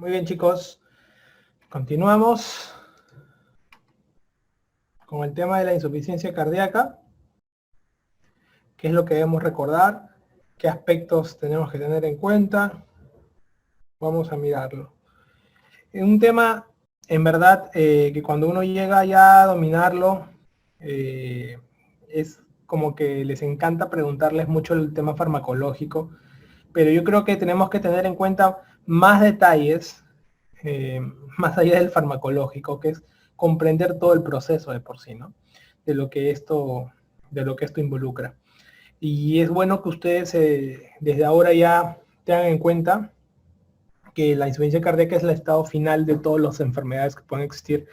Muy bien, chicos. Continuamos con el tema de la insuficiencia cardíaca. ¿Qué es lo que debemos recordar? ¿Qué aspectos tenemos que tener en cuenta? Vamos a mirarlo. Es un tema, en verdad, que cuando uno llega ya a dominarlo, es como que les encanta preguntarles mucho el tema farmacológico, pero yo creo que tenemos que tener en cuenta más detalles, más allá del farmacológico, que es comprender todo el proceso de por sí, ¿no? De lo que esto involucra. Y es bueno que ustedes desde ahora ya tengan en cuenta que la insuficiencia cardíaca es el estado final de todas las enfermedades que pueden existir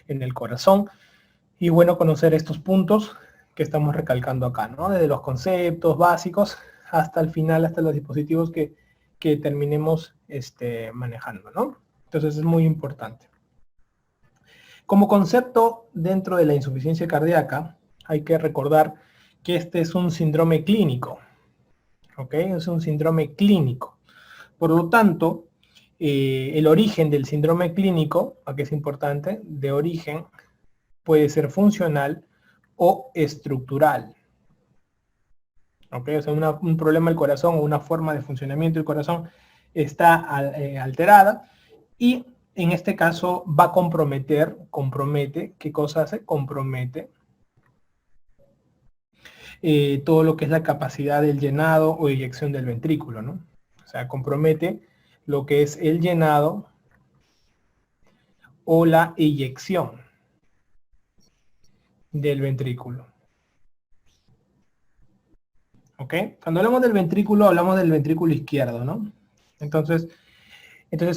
en el corazón. Y bueno conocer estos puntos que estamos recalcando acá, ¿no? Desde los conceptos básicos hasta el final, hasta los dispositivos que terminemos manejando, ¿no? Entonces es muy importante. Como concepto dentro de la insuficiencia cardíaca, hay que recordar que este es un síndrome clínico, ¿ok? Es un síndrome clínico. Por lo tanto, el origen del síndrome clínico, aquí es importante, de origen puede ser funcional o estructural. ¿Ok? O sea, un problema del corazón o una forma de funcionamiento del corazón está alterada y en este caso va a compromete, ¿qué cosa hace? Compromete todo lo que es la capacidad del llenado o eyección del ventrículo, ¿no? O sea, compromete lo que es el llenado o la eyección del ventrículo. ¿Ok? Cuando hablamos del ventrículo, hablamos del ventrículo izquierdo, ¿no? Entonces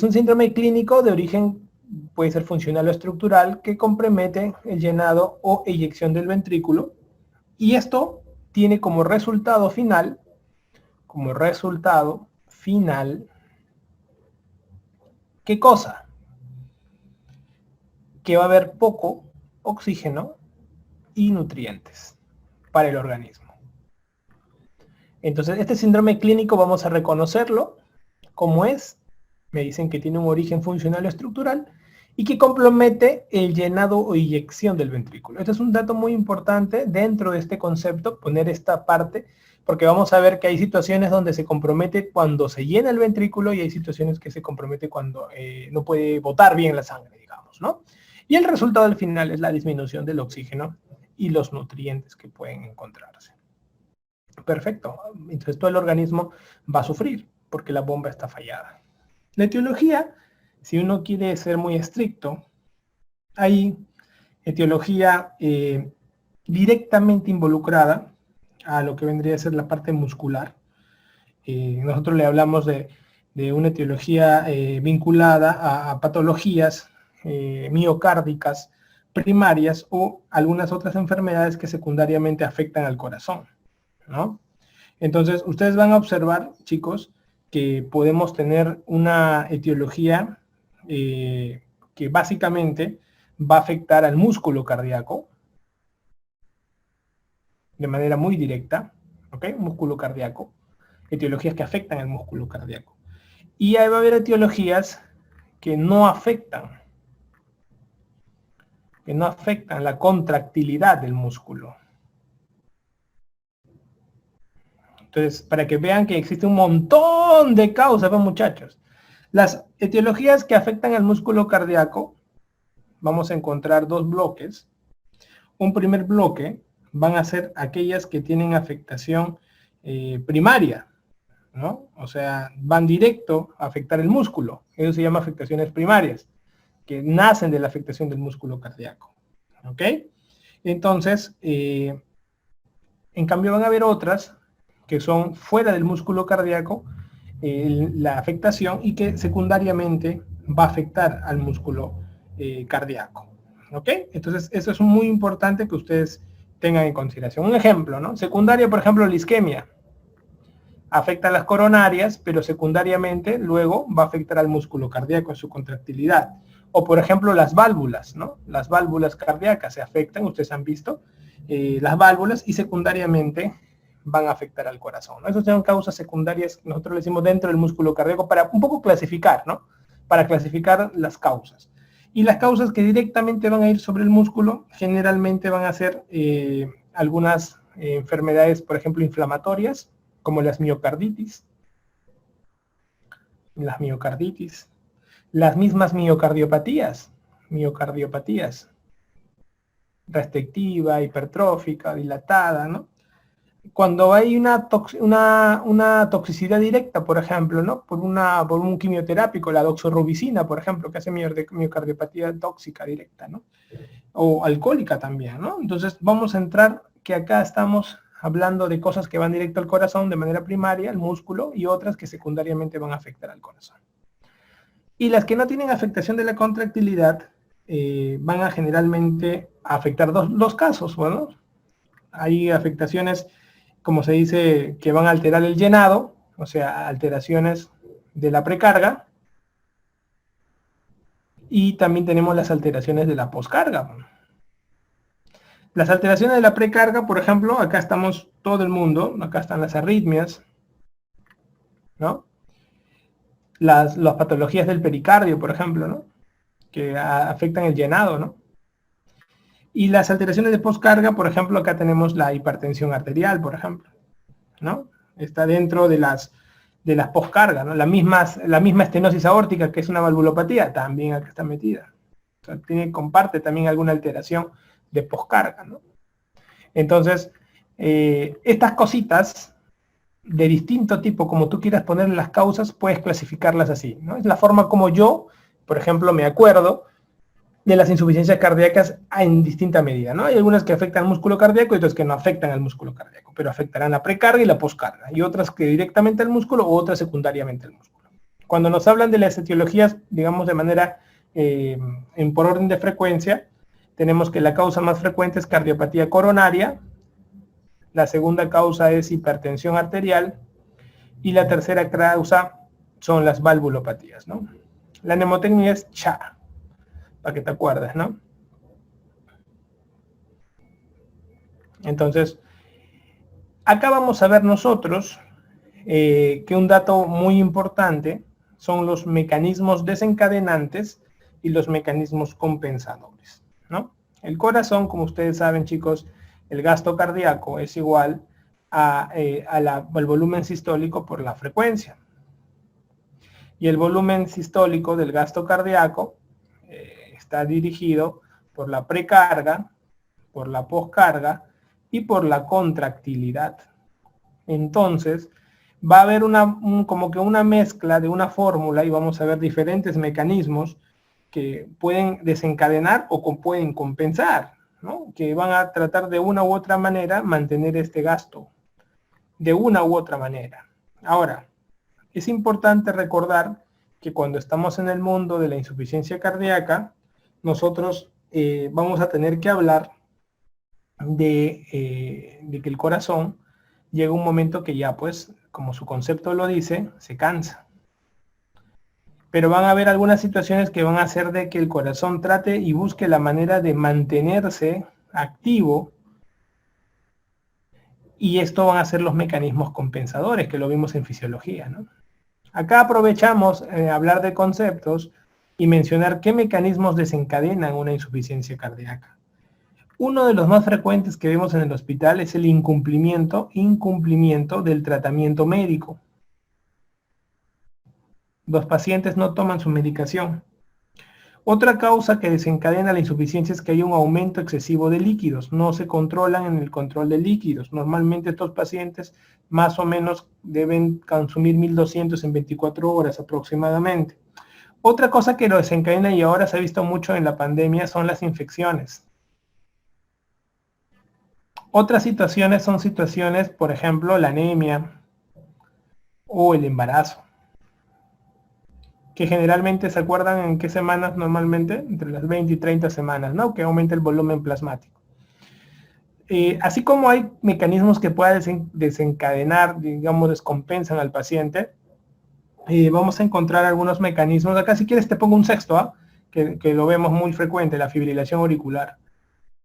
un síndrome clínico de origen puede ser funcional o estructural que compromete el llenado o eyección del ventrículo y esto tiene como resultado final, ¿qué cosa? Que va a haber poco oxígeno y nutrientes para el organismo. Entonces, este síndrome clínico vamos a reconocerlo como es. Me dicen que tiene un origen funcional o estructural y que compromete el llenado o eyección del ventrículo. Este es un dato muy importante dentro de este concepto, poner esta parte, porque vamos a ver que hay situaciones donde se compromete cuando se llena el ventrículo y hay situaciones que se compromete cuando no puede botar bien la sangre, digamos, ¿no? Y el resultado al final es la disminución del oxígeno y los nutrientes que pueden encontrarse. Perfecto. Entonces todo el organismo va a sufrir porque la bomba está fallada. La etiología, si uno quiere ser muy estricto, hay etiología directamente involucrada a lo que vendría a ser la parte muscular. Nosotros le hablamos de una etiología vinculada a patologías miocárdicas primarias o algunas otras enfermedades que secundariamente afectan al corazón, ¿no? Entonces, ustedes van a observar, chicos, que podemos tener una etiología que básicamente va a afectar al músculo cardíaco de manera muy directa, ¿ok? Músculo cardíaco, etiologías que afectan al músculo cardíaco. Y ahí va a haber etiologías que no afectan la contractilidad del músculo. Entonces, para que vean que existe un montón de causas, pues, muchachos. Las etiologías que afectan al músculo cardíaco, vamos a encontrar dos bloques. Un primer bloque van a ser aquellas que tienen afectación primaria, ¿no? O sea, van directo a afectar el músculo. Eso se llama afectaciones primarias, que nacen de la afectación del músculo cardíaco. ¿Ok? Entonces, en cambio van a haber otras que son fuera del músculo cardíaco, la afectación y que secundariamente va a afectar al músculo cardíaco. ¿Ok? Entonces, eso es muy importante que ustedes tengan en consideración. Un ejemplo, ¿no? Secundaria, por ejemplo, la isquemia. Afecta a las coronarias, pero secundariamente luego va a afectar al músculo cardíaco en su contractilidad. O, por ejemplo, las válvulas, ¿no? Las válvulas cardíacas se afectan, ustedes han visto, las válvulas y secundariamente van a afectar al corazón, ¿no? Esas son causas secundarias que nosotros le decimos dentro del músculo cardíaco para un poco clasificar, ¿no? para clasificar las causas. Y las causas que directamente van a ir sobre el músculo generalmente van a ser algunas enfermedades, por ejemplo, inflamatorias, como las miocarditis, las mismas miocardiopatías, restrictiva, hipertrófica, dilatada, ¿no? Cuando hay una toxicidad directa, por ejemplo, ¿no? Por un quimioterápico, la doxorubicina, por ejemplo, que hace miocardiopatía tóxica directa, ¿no? O alcohólica también, ¿no? Entonces vamos a entrar que acá estamos hablando de cosas que van directo al corazón de manera primaria, al músculo, y otras que secundariamente van a afectar al corazón. Y las que no tienen afectación de la contractilidad van a generalmente afectar dos casos, bueno, hay afectaciones, como se dice, que van a alterar el llenado, o sea, alteraciones de la precarga, y también tenemos las alteraciones de la poscarga. Las alteraciones de la precarga, por ejemplo, acá estamos todo el mundo, acá están las arritmias, ¿no? Las patologías del pericardio, por ejemplo, ¿no? Que afectan el llenado, ¿no? Y las alteraciones de poscarga, por ejemplo, acá tenemos la hipertensión arterial, por ejemplo, ¿no? Está dentro de las poscargas, ¿no? La misma estenosis aórtica, que es una valvulopatía, también acá está metida. O sea, comparte también alguna alteración de poscarga, ¿no? Entonces, estas cositas de distinto tipo, como tú quieras poner las causas, puedes clasificarlas así, ¿no? Es la forma como yo, por ejemplo, me acuerdo de las insuficiencias cardíacas en distinta medida, ¿no? Hay algunas que afectan al músculo cardíaco y otras que no afectan al músculo cardíaco, pero afectarán la precarga y la poscarga, y otras que directamente al músculo o otras secundariamente al músculo. Cuando nos hablan de las etiologías, digamos de manera por orden de frecuencia, tenemos que la causa más frecuente es cardiopatía coronaria, la segunda causa es hipertensión arterial y la tercera causa son las valvulopatías, ¿no? La mnemotecnia es CHA, para que te acuerdes, ¿no? Entonces, acá vamos a ver nosotros que un dato muy importante son los mecanismos desencadenantes y los mecanismos compensadores, ¿no? El corazón, como ustedes saben, chicos, el gasto cardíaco es igual al volumen sistólico por la frecuencia. Y el volumen sistólico del gasto cardíaco está dirigido por la precarga, por la poscarga y por la contractilidad. Entonces, va a haber como que una mezcla de una fórmula y vamos a ver diferentes mecanismos que pueden desencadenar o pueden compensar, ¿no? Que van a tratar de una u otra manera mantener este gasto, de una u otra manera. Ahora, es importante recordar que cuando estamos en el mundo de la insuficiencia cardíaca, nosotros vamos a tener que hablar de que el corazón llega un momento que ya, pues, como su concepto lo dice, se cansa. Pero van a haber algunas situaciones que van a hacer de que el corazón trate y busque la manera de mantenerse activo, y esto van a ser los mecanismos compensadores, que lo vimos en fisiología, ¿no? Acá aprovechamos hablar de conceptos y mencionar qué mecanismos desencadenan una insuficiencia cardíaca. Uno de los más frecuentes que vemos en el hospital es el incumplimiento del tratamiento médico. Los pacientes no toman su medicación. Otra causa que desencadena la insuficiencia es que hay un aumento excesivo de líquidos. No se controlan en el control de líquidos. Normalmente estos pacientes más o menos deben consumir 1200 en 24 horas aproximadamente. Otra cosa que lo desencadena y ahora se ha visto mucho en la pandemia son las infecciones. Otras situaciones son situaciones, por ejemplo, la anemia o el embarazo, que generalmente se acuerdan en qué semanas normalmente, entre las 20 y 30 semanas, ¿no? Que aumenta el volumen plasmático. Así como hay mecanismos que pueden desencadenar, digamos, descompensan al paciente, vamos a encontrar algunos mecanismos. Acá si quieres te pongo un sexto, ¿ah? Que lo vemos muy frecuente, la fibrilación auricular.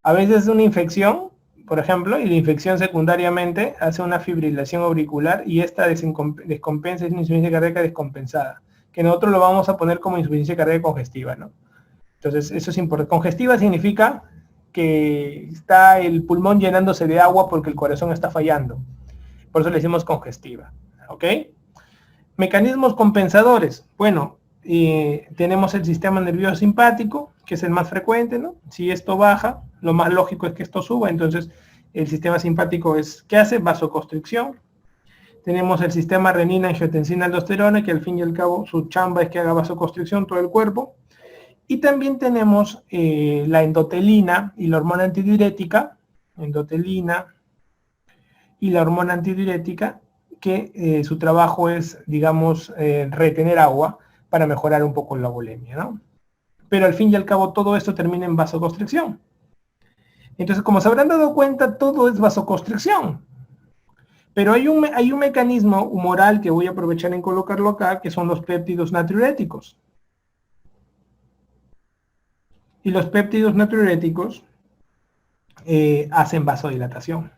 A veces es una infección, por ejemplo, y la infección secundariamente hace una fibrilación auricular y esta descompensa, es una insuficiencia cardíaca descompensada, que nosotros lo vamos a poner como insuficiencia cardíaca congestiva, ¿no? Entonces, eso es importante. Congestiva significa que está el pulmón llenándose de agua porque el corazón está fallando. Por eso le decimos congestiva, ¿ok? Mecanismos compensadores. Bueno, tenemos el sistema nervioso simpático, que es el más frecuente, ¿no? Si esto baja, lo más lógico es que esto suba, entonces el sistema simpático es, ¿qué hace? Vasoconstricción. Tenemos el sistema renina, angiotensina, aldosterona, que al fin y al cabo su chamba es que haga vasoconstricción todo el cuerpo. Y también tenemos la endotelina y la hormona antidiurética, endotelina y la hormona antidiurética, que su trabajo es, digamos, retener agua para mejorar un poco la bulimia, ¿no? Pero al fin y al cabo todo esto termina en vasoconstricción. Entonces, como se habrán dado cuenta, todo es vasoconstricción. Pero hay un mecanismo humoral que voy a aprovechar en colocarlo acá, que son los péptidos natriuréticos. Y los péptidos natriuréticos hacen vasodilatación.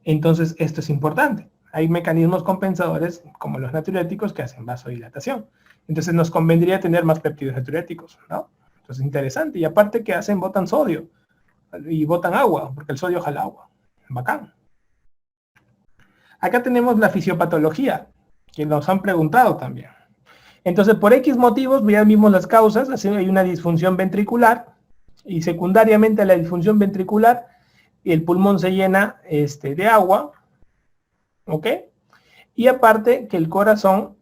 Entonces, esto es importante. Hay mecanismos compensadores, como los natriuréticos, que hacen vasodilatación. Entonces, nos convendría tener más péptidos natriuréticos, ¿no? Entonces, interesante. Y aparte que botan sodio y botan agua, porque el sodio jala agua. Bacán. Acá tenemos la fisiopatología, que nos han preguntado también. Entonces, por X motivos, ya vimos las causas, así hay una disfunción ventricular, y secundariamente a la disfunción ventricular, el pulmón se llena de agua, ¿ok? Y aparte que el corazón,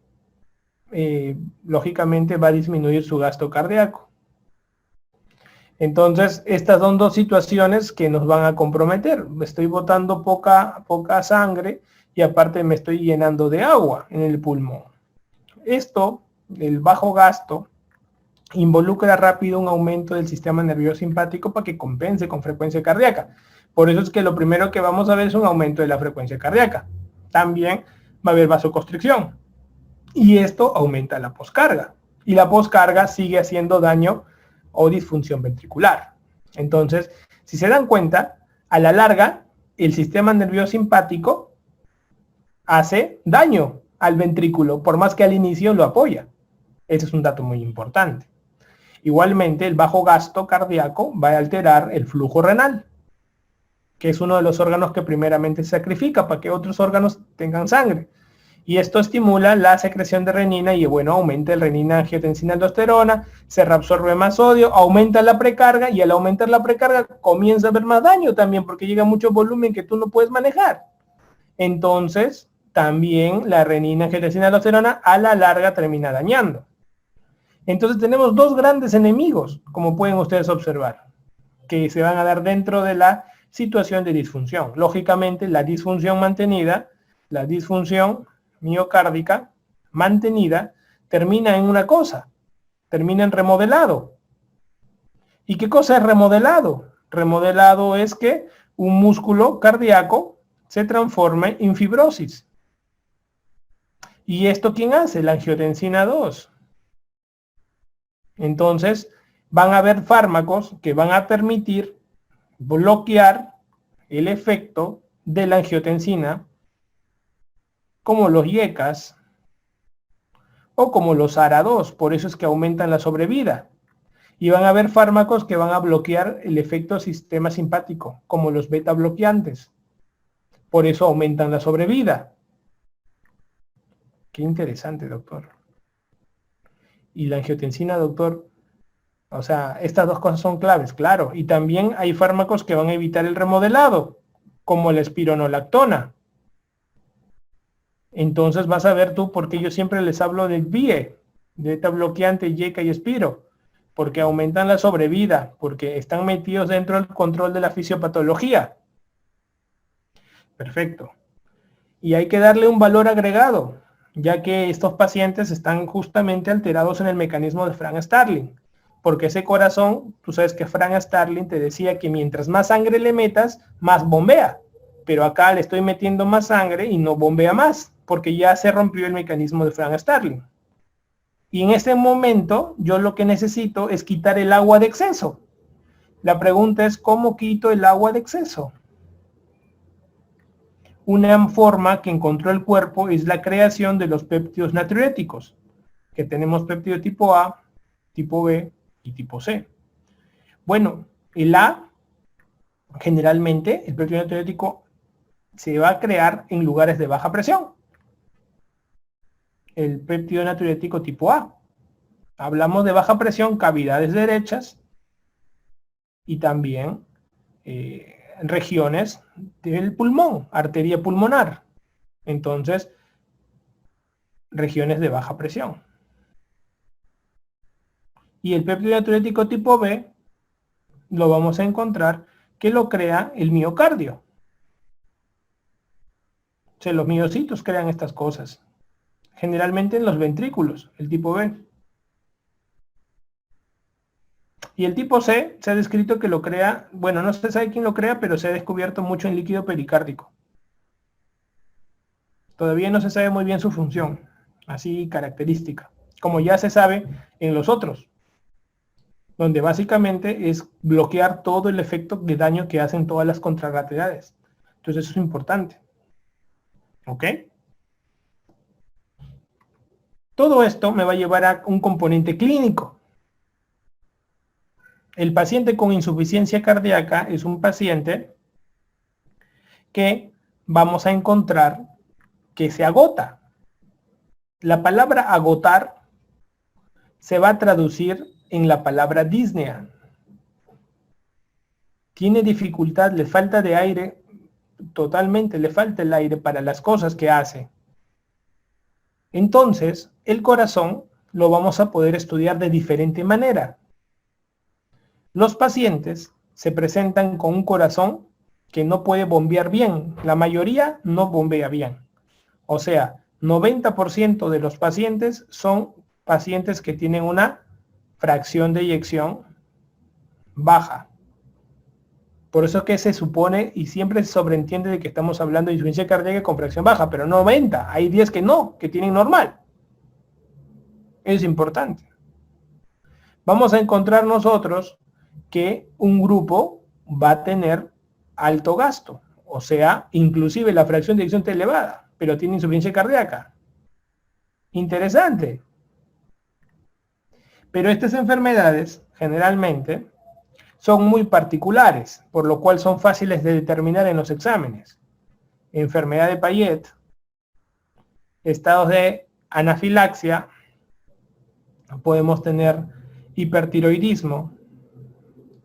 lógicamente, va a disminuir su gasto cardíaco. Entonces, estas son dos situaciones que nos van a comprometer. Estoy botando poca sangre y aparte me estoy llenando de agua en el pulmón. Esto, el bajo gasto, involucra rápido un aumento del sistema nervioso simpático para que compense con frecuencia cardíaca. Por eso es que lo primero que vamos a ver es un aumento de la frecuencia cardíaca. También va a haber vasoconstricción. Y esto aumenta la poscarga. Y la poscarga sigue haciendo daño o disfunción ventricular. Entonces, si se dan cuenta, a la larga, el sistema nervioso simpático hace daño al ventrículo, por más que al inicio lo apoya. Ese es un dato muy importante. Igualmente, el bajo gasto cardíaco va a alterar el flujo renal, que es uno de los órganos que primeramente se sacrifica para que otros órganos tengan sangre. Y esto estimula la secreción de renina y, bueno, aumenta el renina, angiotensina, aldosterona, se reabsorbe más sodio, aumenta la precarga y al aumentar la precarga comienza a haber más daño también porque llega mucho volumen que tú no puedes manejar. Entonces, también la renina, angiotensina, aldosterona a la larga termina dañando. Entonces tenemos dos grandes enemigos, como pueden ustedes observar, que se van a dar dentro de la situación de disfunción. Lógicamente, la disfunción mantenida, la disfunción miocárdica mantenida, termina en una cosa, termina en remodelado. ¿Y qué cosa es remodelado? Remodelado es que un músculo cardíaco se transforme en fibrosis. ¿Y esto quién hace? La angiotensina 2. Entonces, van a haber fármacos que van a permitir bloquear el efecto de la angiotensina, como los IECAS o como los ARA2, por eso es que aumentan la sobrevida. Y van a haber fármacos que van a bloquear el efecto del sistema simpático, como los beta bloqueantes. Por eso aumentan la sobrevida. Qué interesante, doctor. Y la angiotensina, doctor, o sea, estas dos cosas son claves, claro. Y también hay fármacos que van a evitar el remodelado, como la espironolactona. Entonces vas a ver tú por qué yo siempre les hablo del BIE, de beta bloqueante, IECA y espiro. Porque aumentan la sobrevida, porque están metidos dentro del control de la fisiopatología. Perfecto. Y hay que darle un valor agregado, ya que estos pacientes están justamente alterados en el mecanismo de Frank Starling. Porque ese corazón, tú sabes que Frank Starling te decía que mientras más sangre le metas, más bombea. Pero acá le estoy metiendo más sangre y no bombea más, porque ya se rompió el mecanismo de Frank Starling. Y en este momento, yo lo que necesito es quitar el agua de exceso. La pregunta es, ¿cómo quito el agua de exceso? Una forma que encontró el cuerpo es la creación de los péptidos natriuréticos, que tenemos péptido tipo A, tipo B y tipo C. Bueno, el A, generalmente, el péptido natriurético se va a crear en lugares de baja presión. El péptido natriurético tipo A. Hablamos de baja presión, cavidades derechas y también regiones del pulmón, arteria pulmonar. Entonces, regiones de baja presión. Y el péptido natriurético tipo B lo vamos a encontrar que lo crea el miocardio. O sea, los miocitos crean estas cosas. Generalmente en los ventrículos, el tipo B. Y el tipo C se ha descrito que lo crea, bueno, no se sabe quién lo crea, pero se ha descubierto mucho en líquido pericárdico. Todavía no se sabe muy bien su función, así característica, como ya se sabe en los otros, donde básicamente es bloquear todo el efecto de daño que hacen todas las contrarrateidades. Entonces eso es importante. ¿Ok? Todo esto me va a llevar a un componente clínico. El paciente con insuficiencia cardíaca es un paciente que vamos a encontrar que se agota. La palabra agotar se va a traducir en la palabra disnea. Tiene dificultad, le falta de aire, totalmente le falta el aire para las cosas que hace. Entonces, el corazón lo vamos a poder estudiar de diferente manera. Los pacientes se presentan con un corazón que no puede bombear bien. La mayoría no bombea bien. O sea, 90% de los pacientes son pacientes que tienen una fracción de eyección baja. Por eso que se supone y siempre se sobreentiende de que estamos hablando de insuficiencia cardíaca con fracción baja, pero no 90. Hay 10 que no, que tienen normal. Es importante. Vamos a encontrar nosotros que un grupo va a tener alto gasto, o sea, inclusive la fracción de eyección está elevada, pero tiene insuficiencia cardíaca. Interesante. Pero estas enfermedades generalmente son muy particulares, por lo cual son fáciles de determinar en los exámenes. Enfermedad de Payet, estados de anafilaxia, podemos tener hipertiroidismo,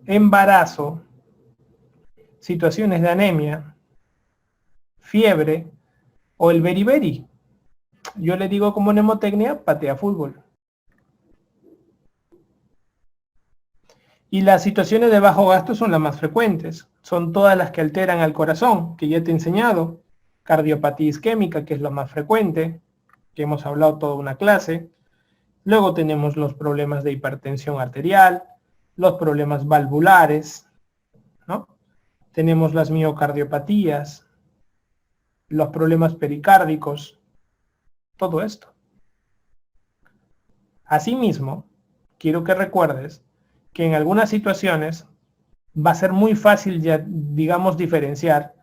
embarazo, situaciones de anemia, fiebre o el beriberi. Yo le digo como mnemotecnia, patea fútbol. Y las situaciones de bajo gasto son las más frecuentes. Son todas las que alteran al corazón, que ya te he enseñado. Cardiopatía isquémica, que es lo más frecuente, que hemos hablado toda una clase. Luego tenemos los problemas de hipertensión arterial, los problemas valvulares, ¿no? Tenemos las miocardiopatías, los problemas pericárdicos, todo esto. Asimismo, quiero que recuerdes que en algunas situaciones va a ser muy fácil ya, digamos, diferenciar,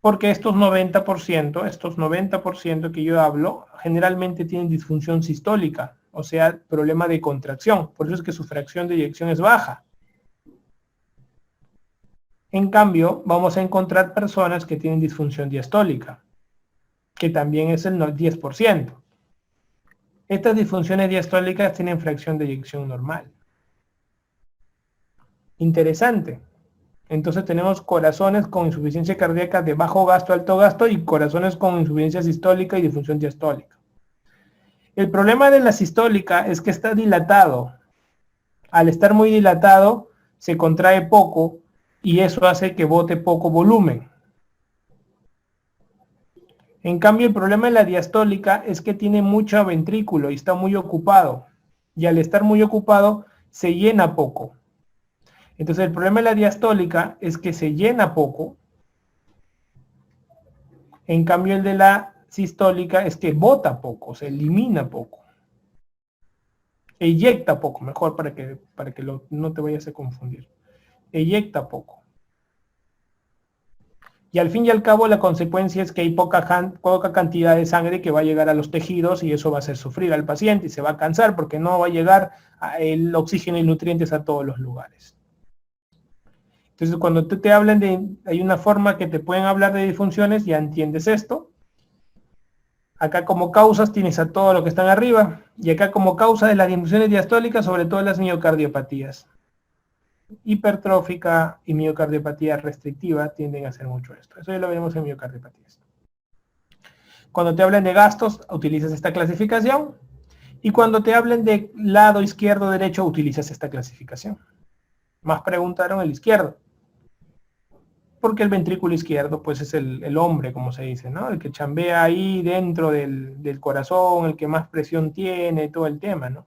porque estos 90% que yo hablo, generalmente tienen disfunción sistólica, o sea, problema de contracción. Por eso es que su fracción de eyección es baja. En cambio, vamos a encontrar personas que tienen disfunción diastólica, que también es el 10%. Estas disfunciones diastólicas tienen fracción de eyección normal. Interesante. Entonces tenemos corazones con insuficiencia cardíaca de bajo gasto, alto gasto y corazones con insuficiencia sistólica y disfunción diastólica. El problema de la sistólica es que está dilatado. Al estar muy dilatado, se contrae poco y eso hace que bote poco volumen. En cambio, el problema de la diastólica es que tiene mucho ventrículo y está muy ocupado. Y al estar muy ocupado, se llena poco. Entonces, el problema de la diastólica es que se llena poco. En cambio, el de la sistólica es que bota poco, se elimina poco. Eyecta poco, mejor para que no te vayas a confundir. Eyecta poco. Y al fin y al cabo la consecuencia es que hay poca cantidad de sangre que va a llegar a los tejidos y eso va a hacer sufrir al paciente y se va a cansar porque no va a llegar el oxígeno y nutrientes a todos los lugares. Entonces cuando te hablan hay una forma que te pueden hablar de disfunciones, ya entiendes esto. Acá como causas tienes a todo lo que están arriba y acá como causa de las disfunciones diastólicas, sobre todo las miocardiopatías. Hipertrófica y miocardiopatía restrictiva tienden a hacer mucho esto. Eso ya lo veremos en miocardiopatías. Cuando te hablan de gastos, utilizas esta clasificación. Y cuando te hablen de lado izquierdo, derecho, utilizas esta clasificación. Más preguntaron el izquierdo. Porque el ventrículo izquierdo, pues es el hombre, como se dice, ¿no? El que chambea ahí dentro del corazón, el que más presión tiene, todo el tema, ¿no?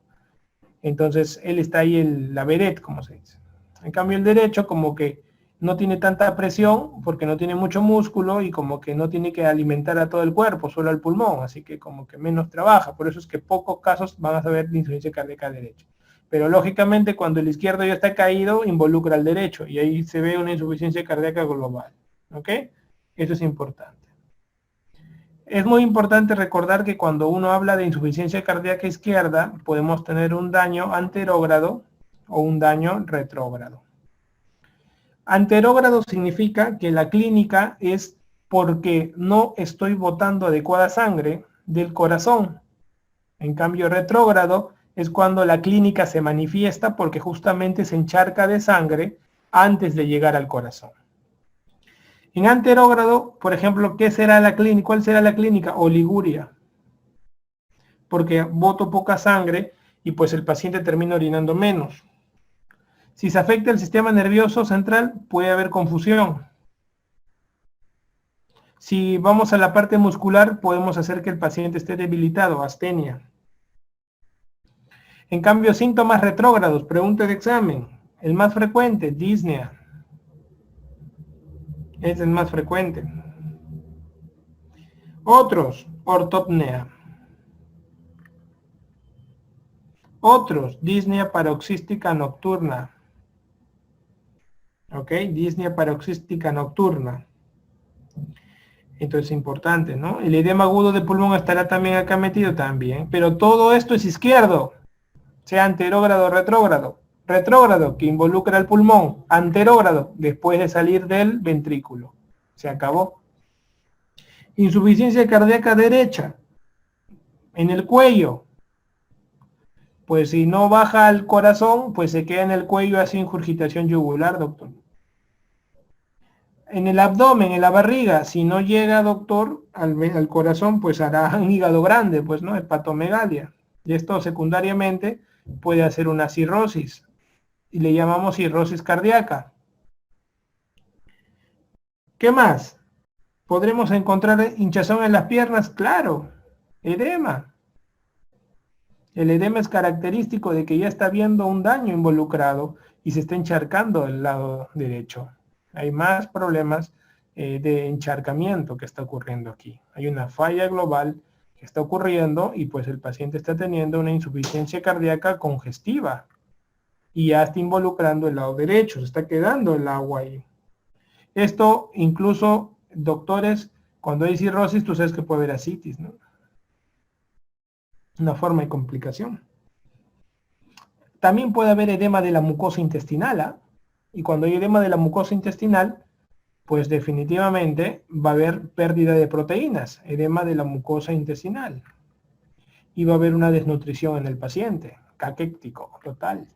Entonces, él está ahí la vedette, como se dice. En cambio, el derecho como que no tiene tanta presión porque no tiene mucho músculo y como que no tiene que alimentar a todo el cuerpo, solo al pulmón, así que como que menos trabaja. Por eso es que pocos casos van a saber de insuficiencia cardíaca derecha. Pero lógicamente cuando el izquierdo ya está caído, involucra al derecho y ahí se ve una insuficiencia cardíaca global. ¿Ok? Eso es importante. Es muy importante recordar que cuando uno habla de insuficiencia cardíaca izquierda, podemos tener un daño anterógrado o un daño retrógrado. Anterógrado significa que la clínica es porque no estoy botando adecuada sangre del corazón. En cambio, retrógrado es cuando la clínica se manifiesta porque justamente se encharca de sangre antes de llegar al corazón. En anterógrado, por ejemplo, ¿qué será la clínica? ¿Cuál será la clínica? Oliguria. Porque boto poca sangre y pues el paciente termina orinando menos. Si se afecta el sistema nervioso central, puede haber confusión. Si vamos a la parte muscular, podemos hacer que el paciente esté debilitado, astenia. En cambio, síntomas retrógrados, pregunta de examen. El más frecuente, disnea. Es el más frecuente. Otros, ortopnea. Otros, disnea paroxística nocturna. ¿Ok? Disnea paroxística nocturna. Entonces, importante, ¿no? El edema agudo de pulmón estará también acá metido también. Pero todo esto es izquierdo. Sea anterógrado o retrógrado. Retrógrado, que involucra al pulmón. Anterógrado, después de salir del ventrículo. Se acabó. Insuficiencia cardíaca derecha. En el cuello. Pues si no baja al corazón, pues se queda en el cuello así ingurgitación yugular, doctor. En el abdomen, en la barriga, si no llega, doctor, al corazón, pues hará un hígado grande, pues, ¿no? Hepatomegalia. Y esto secundariamente puede hacer una cirrosis. Y le llamamos cirrosis cardíaca. ¿Qué más? ¿Podremos encontrar hinchazón en las piernas? Claro. Edema. El edema es característico de que ya está habiendo un daño involucrado y se está encharcando el lado derecho. Hay más problemas de encharcamiento que está ocurriendo aquí. Hay una falla global que está ocurriendo y pues el paciente está teniendo una insuficiencia cardíaca congestiva y ya está involucrando el lado derecho, se está quedando el agua ahí. Esto incluso, doctores, cuando hay cirrosis, tú sabes que puede haber ascitis, ¿no? Una forma de complicación. También puede haber edema de la mucosa intestinal, ¿eh? Y cuando hay edema de la mucosa intestinal, pues definitivamente va a haber pérdida de proteínas, edema de la mucosa intestinal. Y va a haber una desnutrición en el paciente, caquéctico total.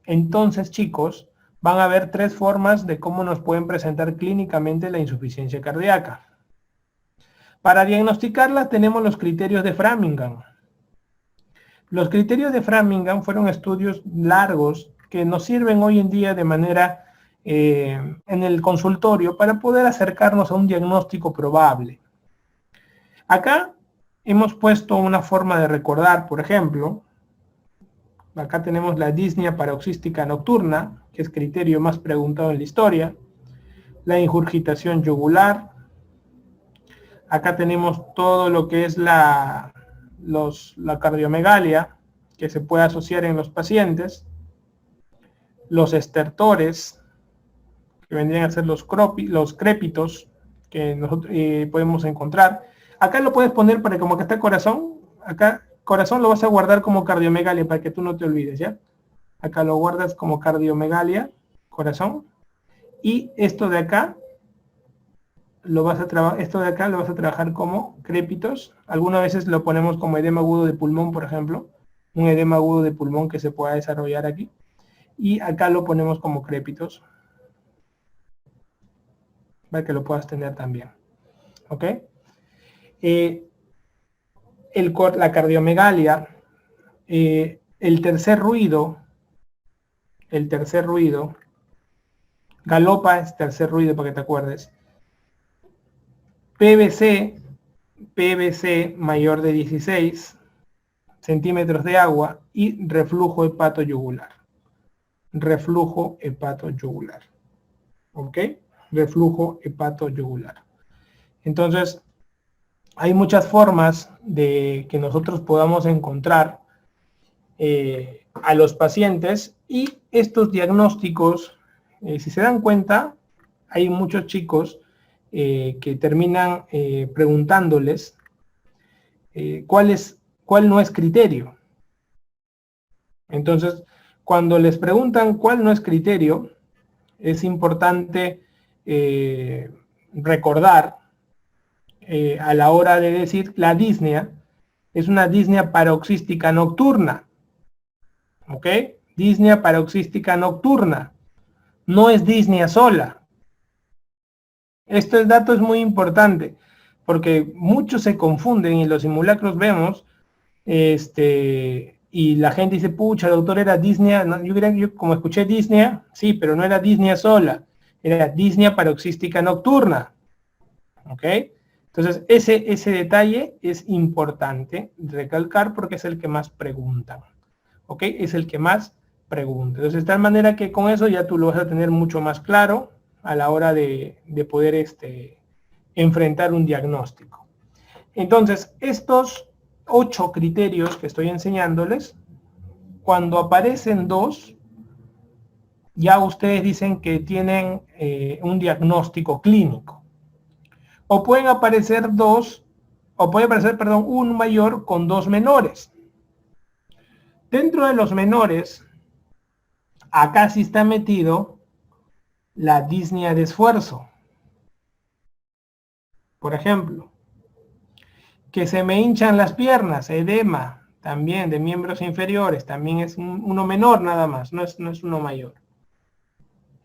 Entonces, chicos, van a haber tres formas de cómo nos pueden presentar clínicamente la insuficiencia cardíaca. Para diagnosticarla tenemos los criterios de Framingham. Los criterios de Framingham fueron estudios largos que nos sirven hoy en día de manera en el consultorio para poder acercarnos a un diagnóstico probable. Acá hemos puesto una forma de recordar, por ejemplo, acá tenemos la disnea paroxística nocturna, que es criterio más preguntado en la historia, la ingurgitación yugular, acá tenemos todo lo que es la cardiomegalia, que se puede asociar en los pacientes, los estertores, que vendrían a ser los crépitos que nosotros podemos encontrar. Acá lo puedes poner para como que está corazón. Acá corazón lo vas a guardar como cardiomegalia para que tú no te olvides, ¿ya? Acá lo guardas como cardiomegalia, corazón. Y esto de acá lo vas a trabajar como crépitos. Algunas veces lo ponemos como edema agudo de pulmón, por ejemplo. Un edema agudo de pulmón que se pueda desarrollar aquí. Y acá lo ponemos como crépitos, para que lo puedas tener también. ¿Ok? La cardiomegalia, el tercer ruido, galopa es tercer ruido para que te acuerdes. PVC mayor de 16 centímetros de agua y reflujo hepatoyugular. Reflujo hepatoyugular. ¿Ok? Reflujo hepatoyugular. Entonces, hay muchas formas de que nosotros podamos encontrar a los pacientes y estos diagnósticos, si se dan cuenta, hay muchos chicos que terminan preguntándoles cuál no es criterio. Entonces, cuando les preguntan cuál no es criterio, es importante recordar a la hora de decir la disnea es una disnea paroxística nocturna. ¿Ok? Disnea paroxística nocturna. No es disnea sola. Este dato es muy importante porque muchos se confunden y en los simulacros vemos y la gente dice, pucha, doctor, era disnea. No, yo como escuché disnea, sí, pero no era disnea sola, era disnea paroxística nocturna. ¿Ok? Entonces, ese detalle es importante recalcar porque es el que más preguntan. ¿Ok? Es el que más pregunta. Entonces, de tal manera que con eso ya tú lo vas a tener mucho más claro a la hora de poder enfrentar un diagnóstico. Entonces, estos 8 criterios que estoy enseñándoles, cuando aparecen 2, ya ustedes dicen que tienen un diagnóstico clínico. O pueden aparecer un mayor con 2 menores. Dentro de los menores, acá sí está metido la disnea de esfuerzo. Por ejemplo, que se me hinchan las piernas, edema, también de miembros inferiores, también es uno menor nada más, no es uno mayor.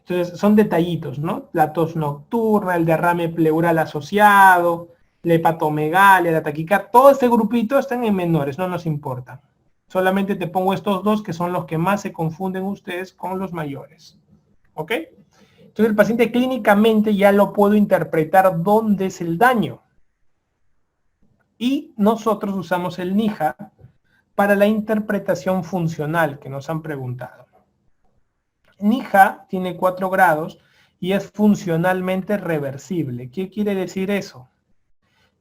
Entonces son detallitos, ¿no? La tos nocturna, el derrame pleural asociado, la hepatomegalia, la taquicardia, todo este grupito están en menores, no nos importa. Solamente te pongo estos 2 que son los que más se confunden ustedes con los mayores. ¿Ok? Entonces el paciente clínicamente ya lo puedo interpretar dónde es el daño. Y nosotros usamos el NIJA para la interpretación funcional que nos han preguntado. NIJA tiene 4 grados y es funcionalmente reversible. ¿Qué quiere decir eso?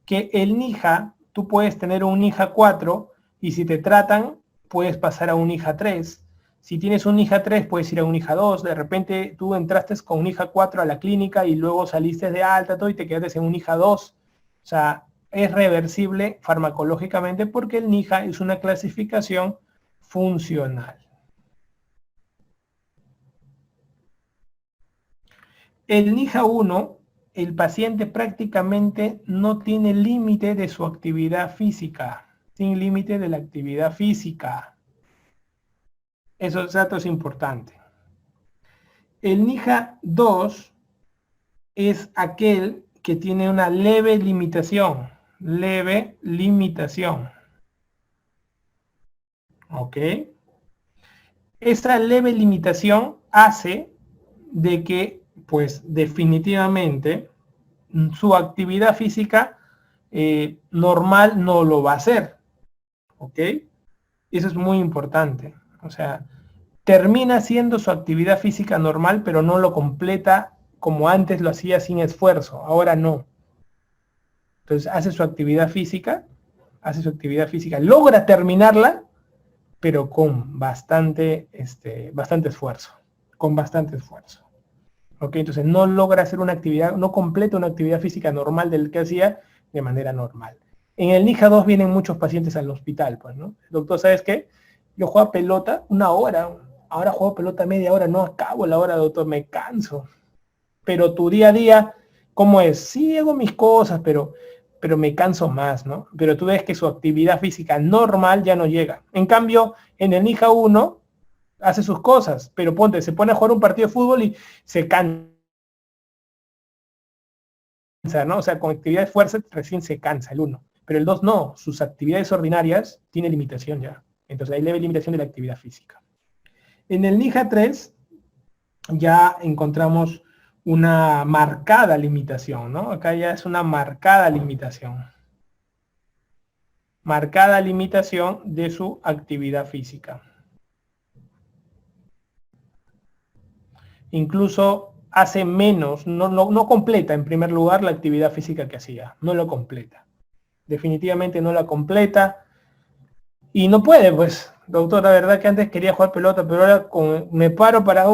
Que el NIJA, tú puedes tener un NIJA 4 y si te tratan, puedes pasar a un NIJA 3. Si tienes un NIJA 3, puedes ir a un NIJA 2. De repente tú entraste con un NIJA 4 a la clínica y luego saliste de alta todo y te quedaste en un NIJA 2. O sea, es reversible farmacológicamente porque el NIJA es una clasificación funcional. El NIJA 1, el paciente prácticamente no tiene límite de su actividad física, sin límite de la actividad física. Esos datos es importante. El NIJA 2 es aquel que tiene una leve limitación. Leve limitación. ¿Ok? Esa leve limitación hace de que, pues, definitivamente, su actividad física normal no lo va a hacer. ¿Ok? Eso es muy importante. O sea, termina haciendo su actividad física normal, pero no lo completa como antes lo hacía sin esfuerzo. Ahora no. Entonces hace su actividad física, logra terminarla, pero con bastante esfuerzo. Con bastante esfuerzo. ¿ok? Entonces no logra hacer una actividad, no completa una actividad física normal del que hacía de manera normal. En el NIJA 2 vienen muchos pacientes al hospital, pues, ¿no? Doctor, ¿sabes qué? Yo juego pelota una hora, ahora juego pelota media hora, no acabo la hora, doctor, me canso. Pero tu día a día, ¿cómo es? Sí, hago mis cosas, pero me canso más, ¿no? Pero tú ves que su actividad física normal ya no llega. En cambio, en el NIJA 1 hace sus cosas, pero ponte, se pone a jugar un partido de fútbol y se cansa, ¿no? O sea, con actividad de fuerza recién se cansa el 1. Pero el 2 no, sus actividades ordinarias tiene limitación ya. Entonces hay leve limitación de la actividad física. En el NIJA 3 ya encontramos una marcada limitación, ¿no? Acá ya es una marcada limitación. Marcada limitación de su actividad física. Incluso hace menos, no completa en primer lugar la actividad física que hacía, no lo completa. Definitivamente no la completa y no puede, pues, doctor, la verdad que antes quería jugar pelota, pero ahora me paro para,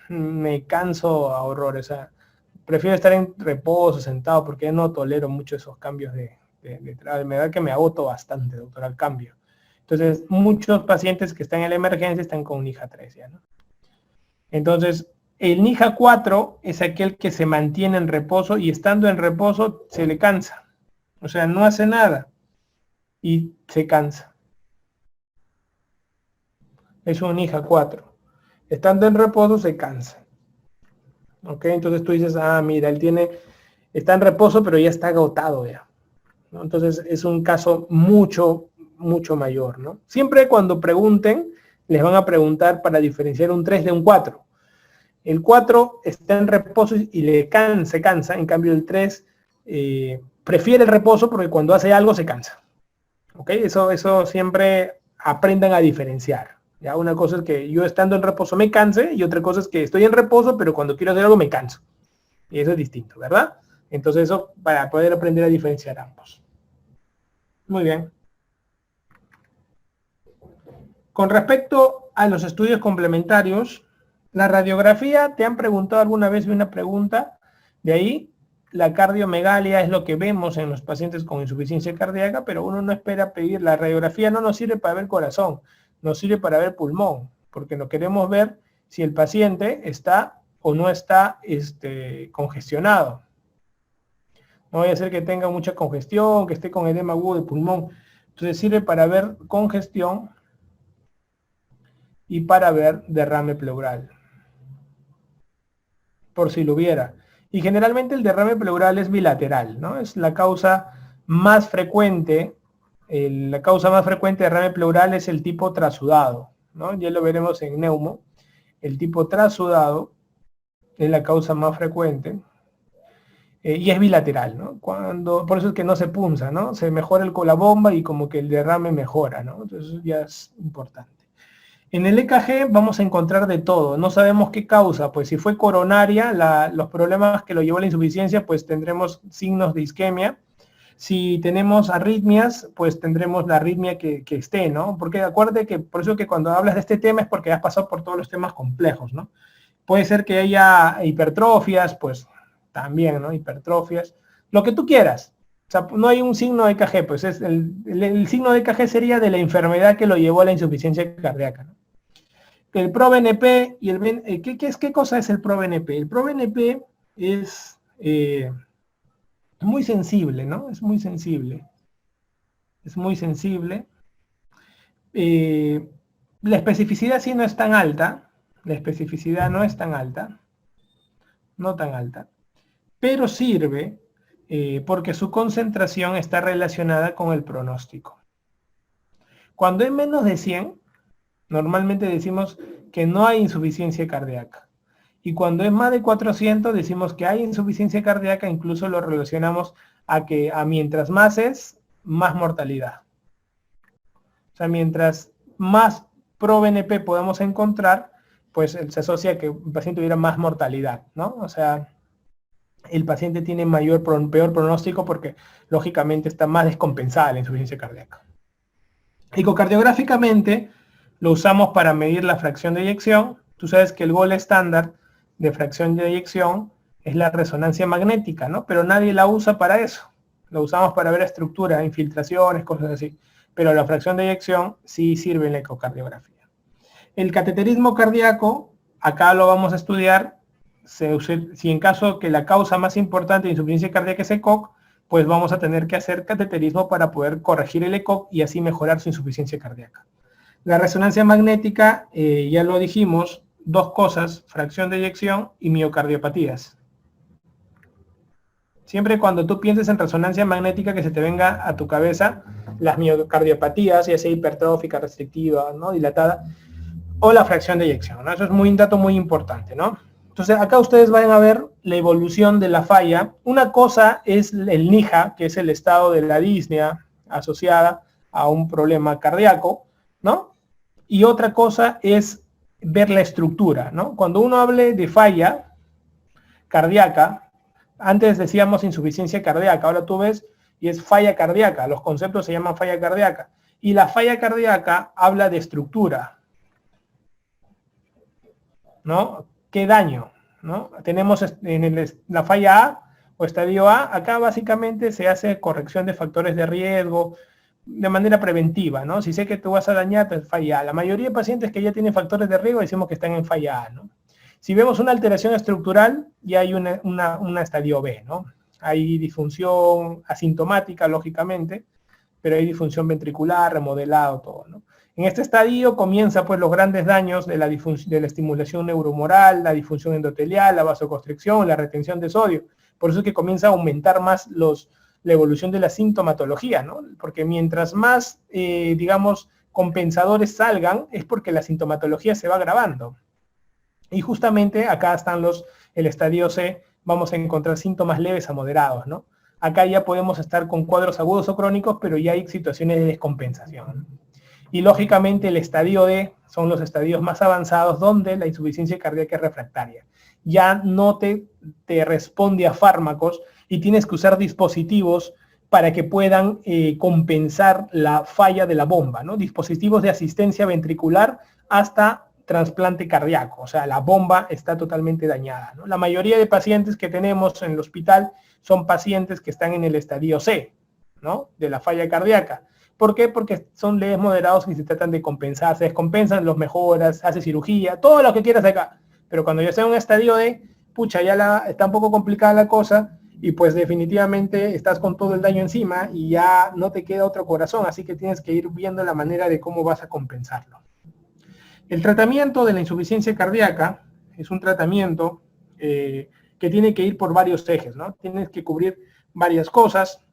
me canso a horrores, o sea, prefiero estar en reposo, sentado, porque no tolero mucho esos cambios de me da que me agoto bastante, doctor, al cambio. Entonces, muchos pacientes que están en la emergencia están con NIJA 3 ya, ¿no? Entonces, el NIJA 4 es aquel que se mantiene en reposo y estando en reposo se le cansa. O sea, no hace nada y se cansa. Es un NIJA 4. Estando en reposo se cansa. ¿Ok? Entonces tú dices, mira, está en reposo pero ya está agotado ya, ¿no? Entonces es un caso mucho, mucho mayor, ¿no? Siempre cuando pregunten, les van a preguntar para diferenciar un 3 de un 4. El 4 está en reposo y se cansa, en cambio el 3 prefiere el reposo porque cuando hace algo se cansa. ¿Ok? Eso siempre aprendan a diferenciar. ¿Ya? Una cosa es que yo estando en reposo me canse y otra cosa es que estoy en reposo pero cuando quiero hacer algo me canso. Y eso es distinto, ¿verdad? Entonces eso para poder aprender a diferenciar ambos. Muy bien. Con respecto a los estudios complementarios, la radiografía, ¿te han preguntado alguna vez una pregunta? De ahí, la cardiomegalia es lo que vemos en los pacientes con insuficiencia cardíaca, pero uno no espera pedir. La radiografía no nos sirve para ver corazón, nos sirve para ver pulmón, porque no queremos ver si el paciente está o no está congestionado. No vaya a ser que tenga mucha congestión, que esté con edema agudo de pulmón. Entonces sirve para ver congestión y para ver derrame pleural, por si lo hubiera. Y generalmente el derrame pleural es bilateral, ¿no? Es la causa más frecuente, la causa más frecuente de derrame pleural es el tipo trasudado, ¿no? Ya lo veremos en neumo. El tipo trasudado es la causa más frecuente y es bilateral, ¿no? Por eso es que no se punza, ¿no? Se mejora con la bomba y como que el derrame mejora, ¿no? Entonces eso ya es importante. En el EKG vamos a encontrar de todo, no sabemos qué causa, pues si fue coronaria, los problemas que lo llevó a la insuficiencia, pues tendremos signos de isquemia. Si tenemos arritmias, pues tendremos la arritmia que esté, ¿no? Porque acuérdate que por eso que cuando hablas de este tema es porque has pasado por todos los temas complejos, ¿no? Puede ser que haya hipertrofias, pues también, ¿no? Hipertrofias, lo que tú quieras. O sea, no hay un signo de EKG, pues el signo de EKG sería de la enfermedad que lo llevó a la insuficiencia cardíaca, ¿no? El ProBNP y ¿qué cosa es el ProBNP? El ProBNP es muy sensible, ¿no? Es muy sensible. Es muy sensible. La especificidad sí no es tan alta. La especificidad no es tan alta. No tan alta. Pero sirve porque su concentración está relacionada con el pronóstico. Cuando hay menos de 100, normalmente decimos que no hay insuficiencia cardíaca. Y cuando es más de 400 decimos que hay insuficiencia cardíaca, incluso lo relacionamos a que mientras más es, más mortalidad. O sea, mientras más ProBNP podamos encontrar, pues se asocia a que un paciente tuviera más mortalidad, ¿no? O sea, el paciente tiene peor pronóstico porque lógicamente está más descompensada la insuficiencia cardíaca. Ecocardiográficamente lo usamos para medir la fracción de eyección. Tú sabes que el gol estándar de fracción de eyección es la resonancia magnética, ¿no? Pero nadie la usa para eso. La usamos para ver estructuras, infiltraciones, cosas así. Pero la fracción de eyección sí sirve en la ecocardiografía. El cateterismo cardíaco, acá lo vamos a estudiar, si en caso que la causa más importante de insuficiencia cardíaca es ECOG, pues vamos a tener que hacer cateterismo para poder corregir el ECOG y así mejorar su insuficiencia cardíaca. La resonancia magnética, ya lo dijimos, dos cosas, fracción de eyección y miocardiopatías. Siempre cuando tú pienses en resonancia magnética que se te venga a tu cabeza las miocardiopatías, ya sea hipertrófica, restrictiva, ¿no? Dilatada, o la fracción de eyección, ¿no? Eso es un dato muy importante, ¿no? Entonces acá ustedes van a ver la evolución de la falla. Una cosa es el NIHA, que es el estado de la disnea asociada a un problema cardíaco, ¿no? Y otra cosa es ver la estructura, ¿no? Cuando uno hable de falla cardíaca, antes decíamos insuficiencia cardíaca, ahora tú ves y es falla cardíaca, los conceptos se llaman falla cardíaca. Y la falla cardíaca habla de estructura, ¿no? ¿Qué daño? ¿No? Tenemos en la falla A o estadio A, acá básicamente se hace corrección de factores de riesgo de manera preventiva, ¿no? Si sé que tú vas a dañar, pues falla A. La mayoría de pacientes que ya tienen factores de riesgo decimos que están en falla A, ¿no? Si vemos una alteración estructural, ya hay una estadio B, ¿no? Hay disfunción asintomática, lógicamente, pero hay disfunción ventricular, remodelado, todo, ¿no? En este estadio comienza pues los grandes daños de la estimulación neurohumoral, la disfunción endotelial, la vasoconstricción, la retención de sodio. Por eso es que comienza a aumentar más la evolución de la sintomatología, ¿no? Porque mientras más, digamos, compensadores salgan, es porque la sintomatología se va agravando. Y justamente acá están el estadio C, vamos a encontrar síntomas leves a moderados, ¿no? Acá ya podemos estar con cuadros agudos o crónicos, pero ya hay situaciones de descompensación. Y lógicamente el estadio D son los estadios más avanzados donde la insuficiencia cardíaca es refractaria. Ya no te responde a fármacos y tienes que usar dispositivos para que puedan compensar la falla de la bomba, ¿no? Dispositivos de asistencia ventricular hasta trasplante cardíaco, o sea, la bomba está totalmente dañada, ¿no? La mayoría de pacientes que tenemos en el hospital son pacientes que están en el estadio C, ¿no? De la falla cardíaca. ¿Por qué? Porque son leves moderados y se tratan de compensar, se descompensan, los mejoras, hace cirugía, todo lo que quieras acá. Pero cuando ya está en un estadio D, pucha, ya está un poco complicada la cosa y pues definitivamente estás con todo el daño encima y ya no te queda otro corazón, así que tienes que ir viendo la manera de cómo vas a compensarlo. El tratamiento de la insuficiencia cardíaca es un tratamiento que tiene que ir por varios ejes, ¿no? Tienes que cubrir varias cosas,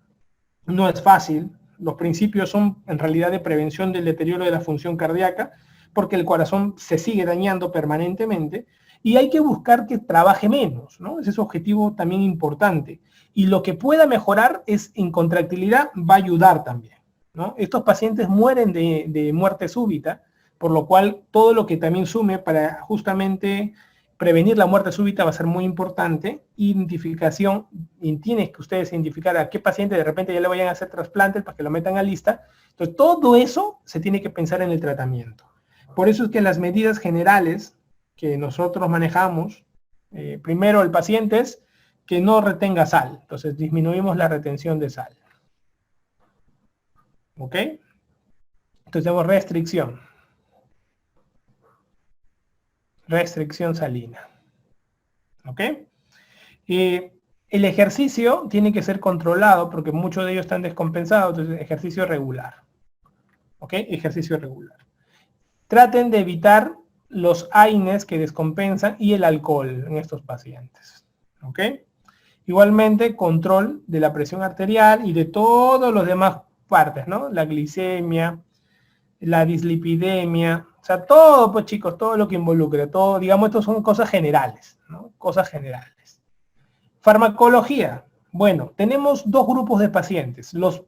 no es fácil. Los principios son en realidad de prevención del deterioro de la función cardíaca, porque el corazón se sigue dañando permanentemente y hay que buscar que trabaje menos, ¿no? Ese es un objetivo también importante. Y lo que pueda mejorar es en contractilidad, va a ayudar también, ¿no? Estos pacientes mueren de muerte súbita, por lo cual todo lo que también sume para justamente prevenir la muerte súbita va a ser muy importante. Identificación, y tienes que ustedes identificar a qué paciente de repente ya le vayan a hacer trasplantes para que lo metan a lista. Entonces todo eso se tiene que pensar en el tratamiento. Por eso es que las medidas generales que nosotros manejamos, primero el paciente es que no retenga sal. Entonces disminuimos la retención de sal. ¿Ok? Entonces tenemos restricción. Restricción salina. ¿Ok? El ejercicio tiene que ser controlado porque muchos de ellos están descompensados, entonces ejercicio regular. ¿Ok? Ejercicio regular. Traten de evitar los AINES que descompensan y el alcohol en estos pacientes. ¿Ok? Igualmente, control de la presión arterial y de todos los demás partes, ¿no? La glicemia, la dislipidemia, o sea, todo, pues chicos, todo lo que involucre, todo, digamos, estos son cosas generales, ¿no? Cosas generales. Farmacología. Bueno, tenemos dos grupos de pacientes, los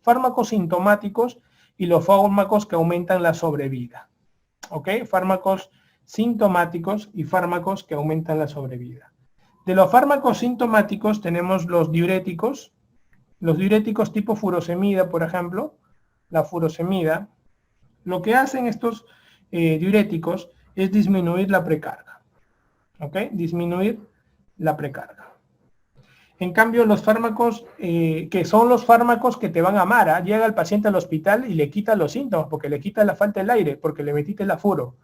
fármacos sintomáticos y los fármacos que aumentan la sobrevida. ¿Ok? Fármacos sintomáticos y fármacos que aumentan la sobrevida. De los fármacos sintomáticos tenemos los diuréticos tipo furosemida, por ejemplo, la furosemida. Lo que hacen estos diuréticos es disminuir la precarga. ¿ok? Disminuir la precarga. En cambio, los fármacos, que son los fármacos que te van a amar, ¿ah? Llega el paciente al hospital y le quita los síntomas, porque le quita la falta del aire, porque le metiste el afuro.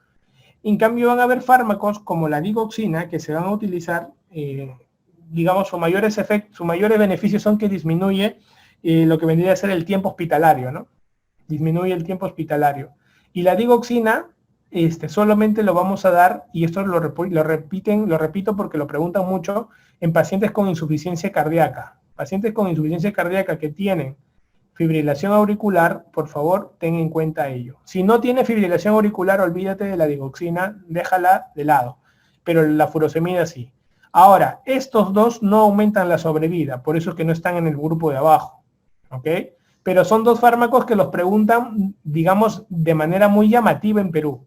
En cambio, van a haber fármacos como la digoxina que se van a utilizar, digamos, sus mayores beneficios son que disminuye lo que vendría a ser el tiempo hospitalario, ¿no? Disminuye el tiempo hospitalario. Y la digoxina, solamente lo vamos a dar, y esto lo repito porque lo preguntan mucho, en pacientes con insuficiencia cardíaca. Pacientes con insuficiencia cardíaca que tienen fibrilación auricular, por favor, ten en cuenta ello. Si no tiene fibrilación auricular, olvídate de la digoxina, déjala de lado. Pero la furosemida sí. Ahora, estos dos no aumentan la sobrevida, por eso es que no están en el grupo de abajo. ¿Ok? Pero son dos fármacos que los preguntan, digamos, de manera muy llamativa en Perú.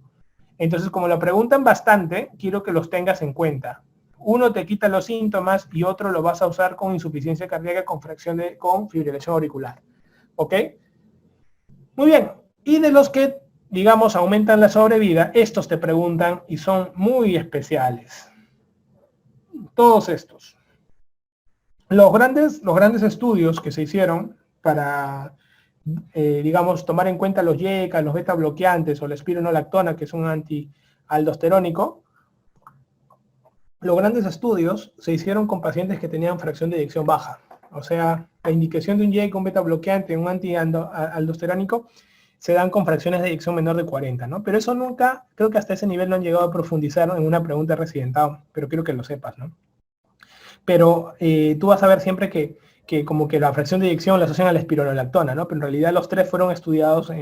Entonces, como lo preguntan bastante, quiero que los tengas en cuenta. Uno te quita los síntomas y otro lo vas a usar con insuficiencia cardíaca con fibrilación auricular. ¿Ok? Muy bien. Y de los que, digamos, aumentan la sobrevida, estos te preguntan y son muy especiales. Todos estos. Los grandes estudios que se hicieron para, digamos, tomar en cuenta los YECA, los beta bloqueantes o la espironolactona, que es un antialdosterónico, los grandes estudios se hicieron con pacientes que tenían fracción de eyección baja. O sea, la indicación de un YECA, un beta bloqueante, un antialdosterónico, se dan con fracciones de eyección menor de 40, ¿no? Pero eso nunca, creo que hasta ese nivel no han llegado a profundizar en una pregunta residentado, pero quiero que lo sepas, ¿no? Pero tú vas a ver siempre que como que la fracción de eyección la asocian a la espironolactona, ¿no? Pero en realidad los tres fueron estudiados,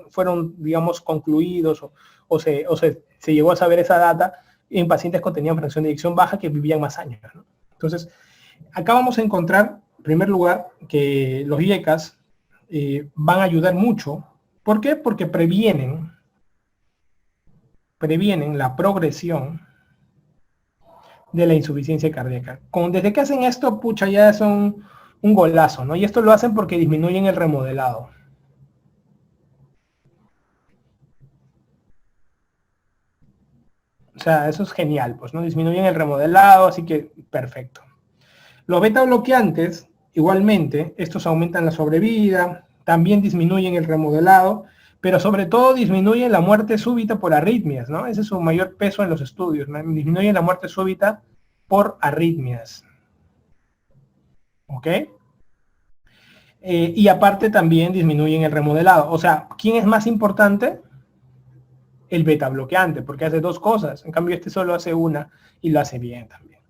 fueron digamos, concluidos o se llegó a saber esa data en pacientes que tenían fracción de eyección baja que vivían más años, ¿no? Entonces, acá vamos a encontrar, en primer lugar, que los YECAs van a ayudar mucho. ¿Por qué? Porque previenen la progresión de la insuficiencia cardíaca. Desde que hacen esto, pucha, ya son un golazo, ¿no? Y esto lo hacen porque disminuyen el remodelado. O sea, eso es genial, pues, ¿no? Disminuyen el remodelado, así que perfecto. Los beta bloqueantes, igualmente, estos aumentan la sobrevida, también disminuyen el remodelado, pero sobre todo disminuyen la muerte súbita por arritmias, ¿no? Ese es su mayor peso en los estudios, ¿no? Disminuyen la muerte súbita por arritmias. ¿Ok? Y aparte también disminuyen el remodelado. O sea, ¿quién es más importante? El beta bloqueante, porque hace dos cosas. En cambio, este solo hace una y lo hace bien también.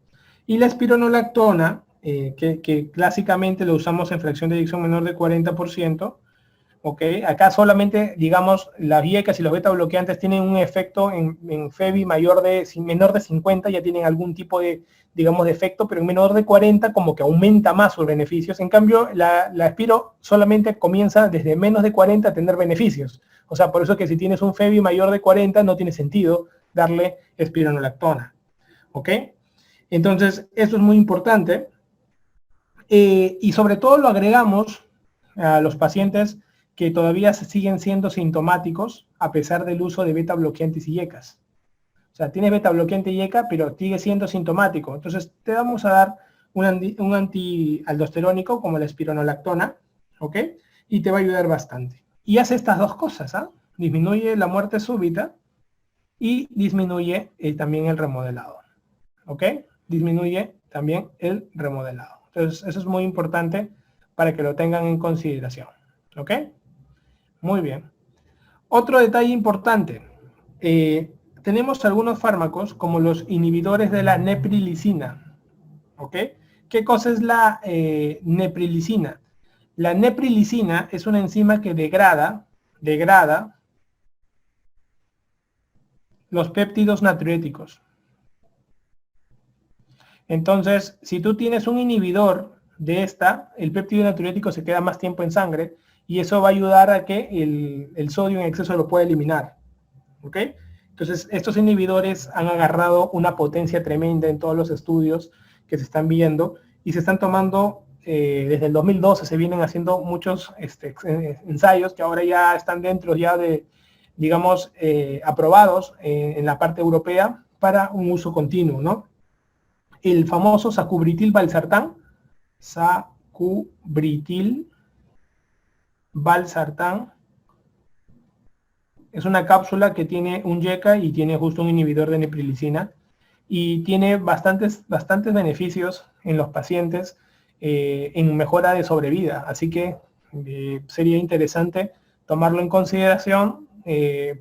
Y la espironolactona, que clásicamente lo usamos en fracción de eyección menor de 40%, ¿ok? Acá solamente, digamos, las YECAs y los beta bloqueantes tienen un efecto en FEBI menor de 50, ya tienen algún tipo de, digamos, de efecto, pero en menor de 40 como que aumenta más sus beneficios. En cambio, la espiro solamente comienza desde menos de 40 a tener beneficios. O sea, por eso que si tienes un FEBI mayor de 40 no tiene sentido darle espironolactona. ¿Ok? Entonces, esto es muy importante. Y sobre todo lo agregamos a los pacientes que todavía siguen siendo sintomáticos a pesar del uso de beta bloqueantes y YECAs. O sea, tienes beta bloqueante y YECA, pero sigue siendo sintomático. Entonces, te vamos a dar un antialdosterónico como la espironolactona, ¿ok? Y te va a ayudar bastante. Y hace estas dos cosas, ¿ah? Disminuye la muerte súbita y disminuye también el remodelado, ¿ok? Disminuye también el remodelado. Entonces, eso es muy importante para que lo tengan en consideración, ¿ok? Muy bien. Otro detalle importante. Tenemos algunos fármacos como los inhibidores de la neprilicina, ¿ok? ¿Qué cosa es la neprilicina? La neprilicina es una enzima que degrada los péptidos natriuréticos. Entonces, si tú tienes un inhibidor de el péptido natriurético se queda más tiempo en sangre y eso va a ayudar a que el sodio en exceso lo pueda eliminar. ¿Ok? Entonces, estos inhibidores han agarrado una potencia tremenda en todos los estudios que se están viendo y se están tomando, desde el 2012 se vienen haciendo muchos ensayos que ahora ya están dentro ya de, digamos, aprobados en la parte europea para un uso continuo, ¿no? El famoso sacubitril valsartán, sacubitril valsartán, es una cápsula que tiene un YECA y tiene justo un inhibidor de neprilicina y tiene bastantes beneficios en los pacientes en mejora de sobrevida. Así que sería interesante tomarlo en consideración.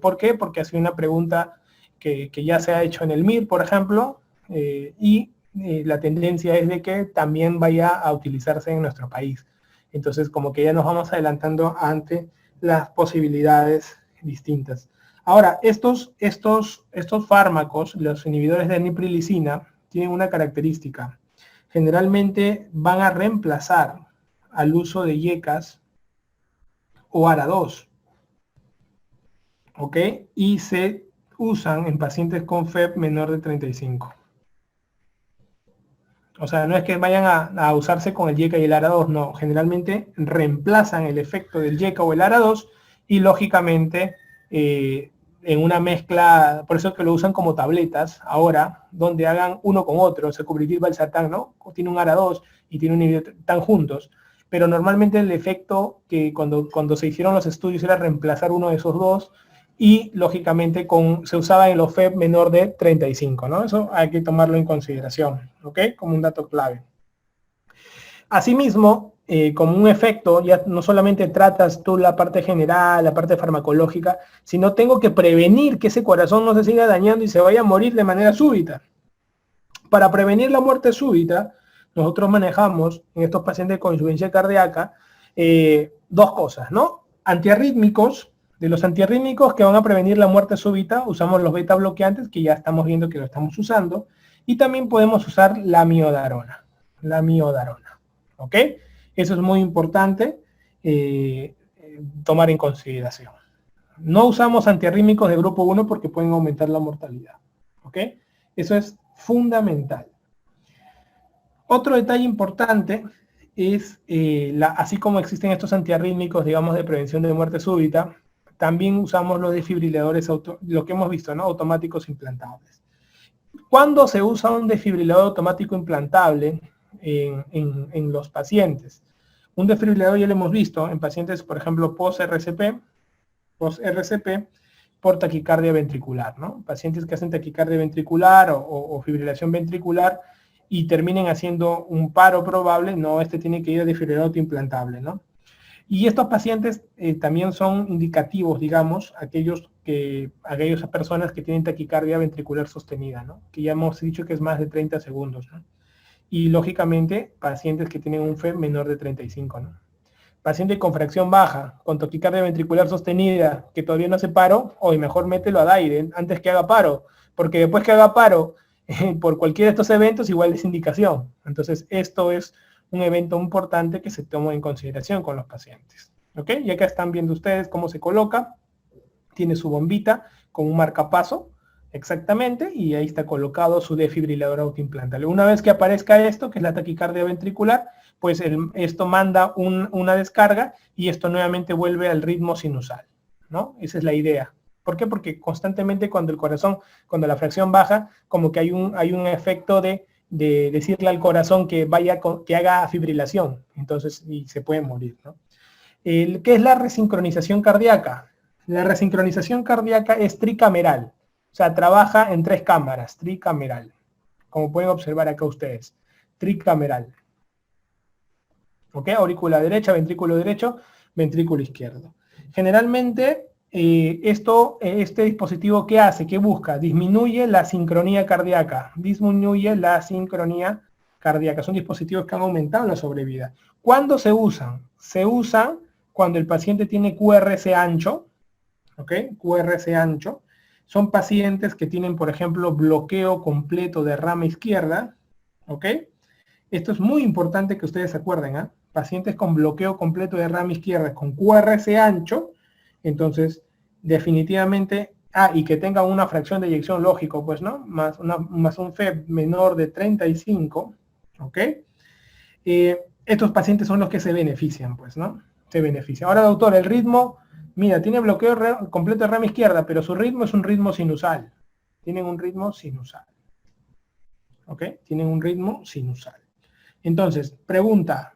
¿Por qué? Porque ha sido una pregunta que ya se ha hecho en el MIR, por ejemplo, y la tendencia es de que también vaya a utilizarse en nuestro país. Entonces, como que ya nos vamos adelantando ante las posibilidades distintas. Ahora, estos fármacos, los inhibidores de neprilicina, tienen una característica. Generalmente van a reemplazar al uso de YECAs o ARA2, ¿ok? Y se usan en pacientes con FEV menor de 35. O sea, no es que vayan a usarse con el YECA y el ARA2, no. Generalmente reemplazan el efecto del YECA o el ARA2 y lógicamente en una mezcla, por eso que lo usan como tabletas ahora, donde hagan uno con otro, sacubitril valsartán, ¿no? Tiene un ARA2 y tiene un inhibidor, están juntos. Pero normalmente el efecto que cuando se hicieron los estudios era reemplazar uno de esos dos y lógicamente se usaba en los FEV menor de 35, ¿no? Eso hay que tomarlo en consideración, ¿ok? Como un dato clave. Asimismo, como un efecto, ya no solamente tratas tú la parte general, la parte farmacológica, sino tengo que prevenir que ese corazón no se siga dañando y se vaya a morir de manera súbita. Para prevenir la muerte súbita, nosotros manejamos en estos pacientes con insuficiencia cardíaca dos cosas, ¿no? Antiarrítmicos. De los antiarrítmicos que van a prevenir la muerte súbita, usamos los beta bloqueantes, que ya estamos viendo que lo estamos usando, y también podemos usar la miodarona. La miodarona, ¿ok? Eso es muy importante tomar en consideración. No usamos antiarrítmicos de grupo 1 porque pueden aumentar la mortalidad, ¿ok? Eso es fundamental. Otro detalle importante es, así como existen estos antiarrítmicos, digamos, de prevención de muerte súbita, también usamos los desfibriladores, lo que hemos visto, ¿no? Automáticos implantables. ¿Cuándo se usa un desfibrilador automático implantable en los pacientes? Un desfibrilador ya lo hemos visto en pacientes, por ejemplo, post-RCP, por taquicardia ventricular, ¿no? Pacientes que hacen taquicardia ventricular o fibrilación ventricular y terminen haciendo un paro probable, no, tiene que ir a desfibrilador autoimplantable, ¿no? Y estos pacientes también son indicativos, digamos, aquellas personas que tienen taquicardia ventricular sostenida, ¿no? Que ya hemos dicho que es más de 30 segundos, ¿no? Y lógicamente, pacientes que tienen un FEV menor de 35, ¿no? Paciente con fracción baja, con taquicardia ventricular sostenida, que todavía no hace paro, hoy mejor mételo a DAIRE antes que haga paro, porque después que haga paro, por cualquiera de estos eventos, igual es indicación. Entonces, esto es un evento importante que se toma en consideración con los pacientes. ¿Ok? Y acá están viendo ustedes cómo se coloca. Tiene su bombita con un marcapaso, exactamente, y ahí está colocado su desfibrilador autoimplantable. Una vez que aparezca esto, que es la taquicardia ventricular, pues esto manda una descarga y esto nuevamente vuelve al ritmo sinusal, ¿no? Esa es la idea. ¿Por qué? Porque constantemente cuando cuando la fracción baja, como que hay un efecto de decirle al corazón que haga fibrilación, entonces y se puede morir, ¿no? ¿Qué es la resincronización cardíaca? La resincronización cardíaca es tricameral, o sea, trabaja en 3 cámaras, tricameral, como pueden observar acá ustedes, tricameral. ¿Ok? Aurícula derecha, ventrículo derecho, ventrículo izquierdo. Generalmente, este dispositivo, ¿qué hace? ¿Qué busca? Disminuye la sincronía cardíaca. Disminuye la sincronía cardíaca. Son dispositivos que han aumentado la sobrevida. ¿Cuándo se usan? Se usan cuando el paciente tiene QRS ancho. ¿Ok? QRS ancho. Son pacientes que tienen, por ejemplo, bloqueo completo de rama izquierda. ¿Ok? Esto es muy importante que ustedes se acuerden, ¿eh? Pacientes con bloqueo completo de rama izquierda con QRS ancho, entonces definitivamente, y que tenga una fracción de eyección lógico, pues, ¿no? Más un FEV menor de 35, ¿ok? Estos pacientes son los que se benefician, pues, ¿no? Se benefician. Ahora, doctor, el ritmo, mira, tiene bloqueo completo de rama izquierda, pero su ritmo es un ritmo sinusal. Tienen un ritmo sinusal. ¿Ok? Tienen un ritmo sinusal. Entonces, pregunta,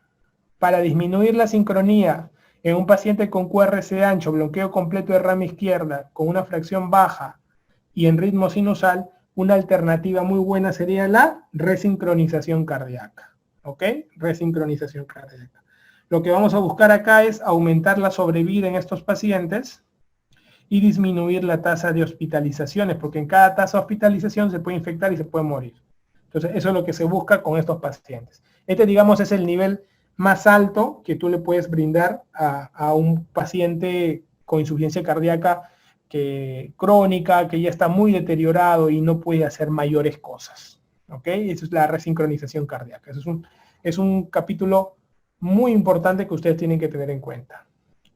para disminuir la sincronía en un paciente con QRS ancho, bloqueo completo de rama izquierda, con una fracción baja y en ritmo sinusal, una alternativa muy buena sería la resincronización cardíaca. ¿Ok? Resincronización cardíaca. Lo que vamos a buscar acá es aumentar la sobrevida en estos pacientes y disminuir la tasa de hospitalizaciones, porque en cada tasa de hospitalización se puede infectar y se puede morir. Entonces, eso es lo que se busca con estos pacientes. Este, digamos, es el nivel más alto que tú le puedes brindar a un paciente con insuficiencia cardíaca crónica, que ya está muy deteriorado y no puede hacer mayores cosas. ¿Ok? Eso es la resincronización cardíaca. Eso es un capítulo muy importante que ustedes tienen que tener en cuenta.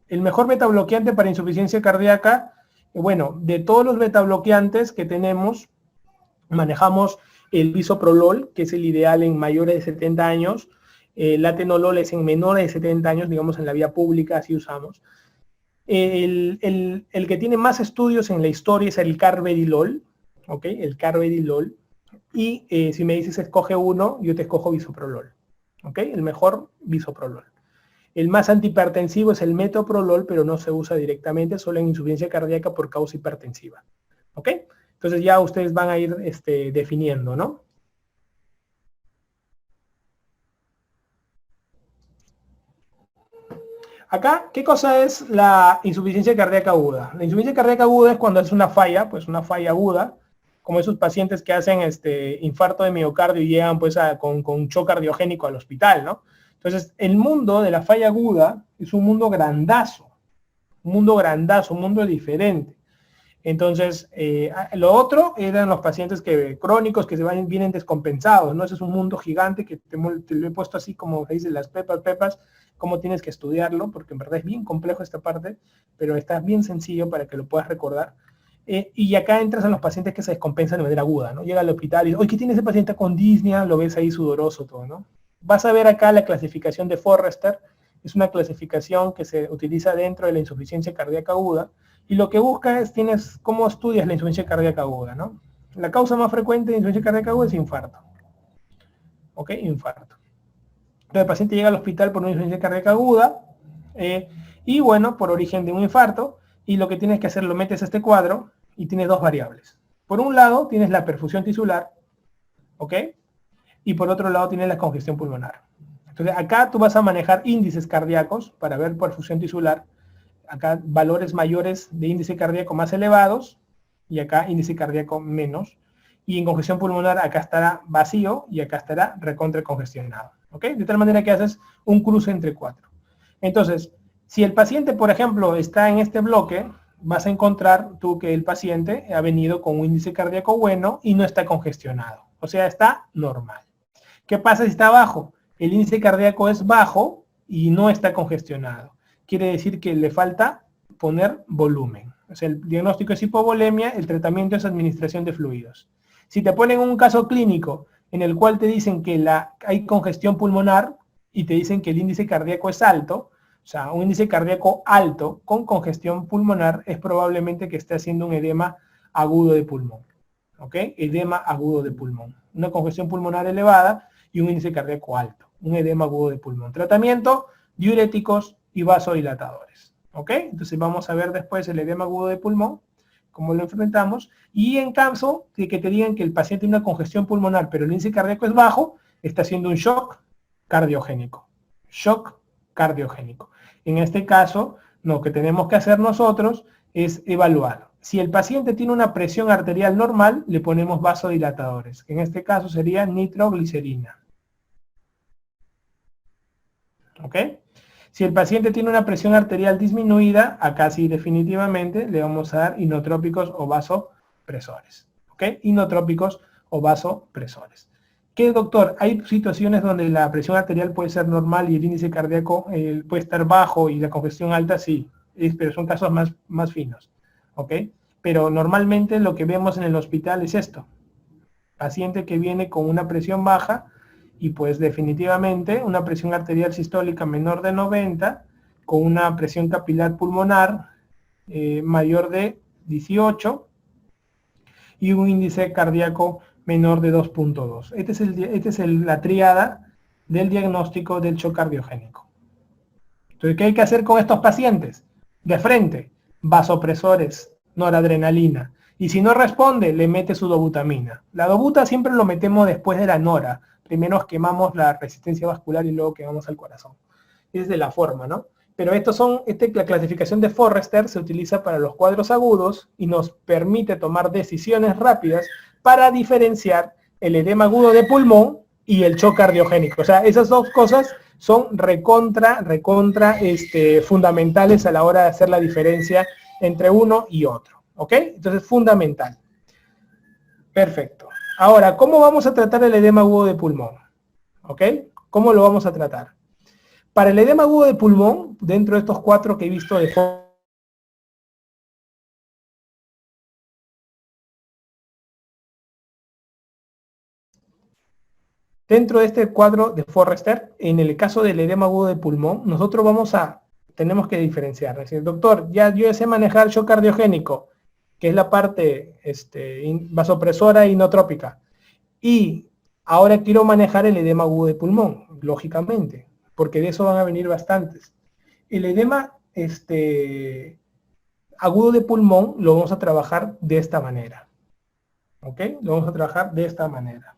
El mejor betabloqueante para insuficiencia cardíaca, bueno, de todos los betabloqueantes que tenemos, manejamos el bisoprolol, que es el ideal en mayores de 70 años, el atenolol es en menores de 70 años, digamos en la vía pública, así usamos. El que tiene más estudios en la historia es el carvedilol, ¿ok? El carvedilol. Y si me dices escoge uno, yo te escojo bisoprolol, ¿ok? El mejor bisoprolol. El más antihipertensivo es el metoprolol, pero no se usa directamente, solo en insuficiencia cardíaca por causa hipertensiva, ¿ok? Entonces ya ustedes van a ir definiendo, ¿no? Acá, ¿qué cosa es la insuficiencia cardíaca aguda? La insuficiencia cardíaca aguda es cuando es una falla, pues una falla aguda, como esos pacientes que hacen infarto de miocardio y llegan pues con shock cardiogénico al hospital, ¿no? Entonces, el mundo de la falla aguda es un mundo grandazo, un mundo diferente. Entonces, lo otro eran los pacientes crónicos que vienen descompensados, ¿no? Ese es un mundo gigante que te lo he puesto así como se dice, las pepas, cómo tienes que estudiarlo, porque en verdad es bien complejo esta parte, pero está bien sencillo para que lo puedas recordar. Y acá entras a los pacientes que se descompensan de manera aguda, ¿no? Llega al hospital y dice, oye, ¿qué tiene ese paciente con disnea? Lo ves ahí sudoroso todo, ¿no? Vas a ver acá la clasificación de Forrester, es una clasificación que se utiliza dentro de la insuficiencia cardíaca aguda, y lo que busca es, cómo estudias la insuficiencia cardíaca aguda, ¿no? La causa más frecuente de insuficiencia cardíaca aguda es infarto. ¿Ok? Infarto. Entonces el paciente llega al hospital por una insuficiencia cardíaca aguda, y bueno, por origen de un infarto, y lo que tienes que hacer, lo metes a este cuadro, y tienes dos variables. Por un lado, tienes la perfusión tisular, ¿ok? Y por otro lado, tienes la congestión pulmonar. Entonces acá tú vas a manejar índices cardíacos para ver perfusión tisular, acá valores mayores de índice cardíaco más elevados, y acá índice cardíaco menos, y en congestión pulmonar acá estará vacío, y acá estará recontra congestionado, ¿ok? De tal manera que haces un cruce entre cuatro. Entonces, si el paciente, por ejemplo, está en este bloque, vas a encontrar tú que el paciente ha venido con un índice cardíaco bueno y no está congestionado, o sea, está normal. ¿Qué pasa si está bajo? El índice cardíaco es bajo y no está congestionado. Quiere decir que le falta poner volumen. O sea, el diagnóstico es hipovolemia, el tratamiento es administración de fluidos. Si te ponen un caso clínico en el cual te dicen que hay congestión pulmonar y te dicen que el índice cardíaco es alto, o sea, un índice cardíaco alto con congestión pulmonar es probablemente que esté haciendo un edema agudo de pulmón. ¿Ok? Edema agudo de pulmón. Una congestión pulmonar elevada y un índice cardíaco alto, un edema agudo de pulmón. Tratamiento, diuréticos y vasodilatadores. ¿Ok? Entonces vamos a ver después el edema agudo de pulmón, cómo lo enfrentamos, y en caso de que te digan que el paciente tiene una congestión pulmonar, pero el índice cardíaco es bajo, está haciendo un shock cardiogénico. Shock cardiogénico. En este caso, lo que tenemos que hacer nosotros es evaluar. Si el paciente tiene una presión arterial normal, le ponemos vasodilatadores. En este caso sería nitroglicerina. ¿Ok? Si el paciente tiene una presión arterial disminuida, acá sí definitivamente le vamos a dar inotrópicos o vasopresores. ¿Ok? Inotrópicos o vasopresores. ¿Qué, doctor? Hay situaciones donde la presión arterial puede ser normal y el índice cardíaco puede estar bajo y la congestión alta, sí. Pero son casos más finos. ¿Ok? Pero normalmente lo que vemos en el hospital es esto. Paciente que viene con una presión baja y pues definitivamente una presión arterial sistólica menor de 90, con una presión capilar pulmonar mayor de 18, y un índice cardíaco menor de 2.2. Esta es la tríada del diagnóstico del shock cardiogénico. Entonces, ¿qué hay que hacer con estos pacientes? De frente, vasopresores, noradrenalina. Y si no responde, le mete su dobutamina. La dobuta siempre lo metemos después de la nora. Primero quemamos la resistencia vascular y luego quemamos al corazón. Esa es la forma, ¿no? Pero la clasificación de Forrester se utiliza para los cuadros agudos y nos permite tomar decisiones rápidas para diferenciar el edema agudo de pulmón y el shock cardiogénico. O sea, esas dos cosas son recontra fundamentales a la hora de hacer la diferencia entre uno y otro. ¿Ok? Entonces, fundamental. Perfecto. Ahora, ¿cómo vamos a tratar el edema agudo de pulmón? ¿Ok? ¿Cómo lo vamos a tratar? Para el edema agudo de pulmón, dentro de estos 4 que he visto de dentro de este cuadro de Forrester, en el caso del edema agudo de pulmón, nosotros tenemos que diferenciar. Es decir, doctor, yo ya sé manejar shock cardiogénico, que es la parte vasopresora y inotrópica. Y ahora quiero manejar el edema agudo de pulmón, lógicamente, porque de eso van a venir bastantes. El edema agudo de pulmón lo vamos a trabajar de esta manera. ¿Ok? Lo vamos a trabajar de esta manera.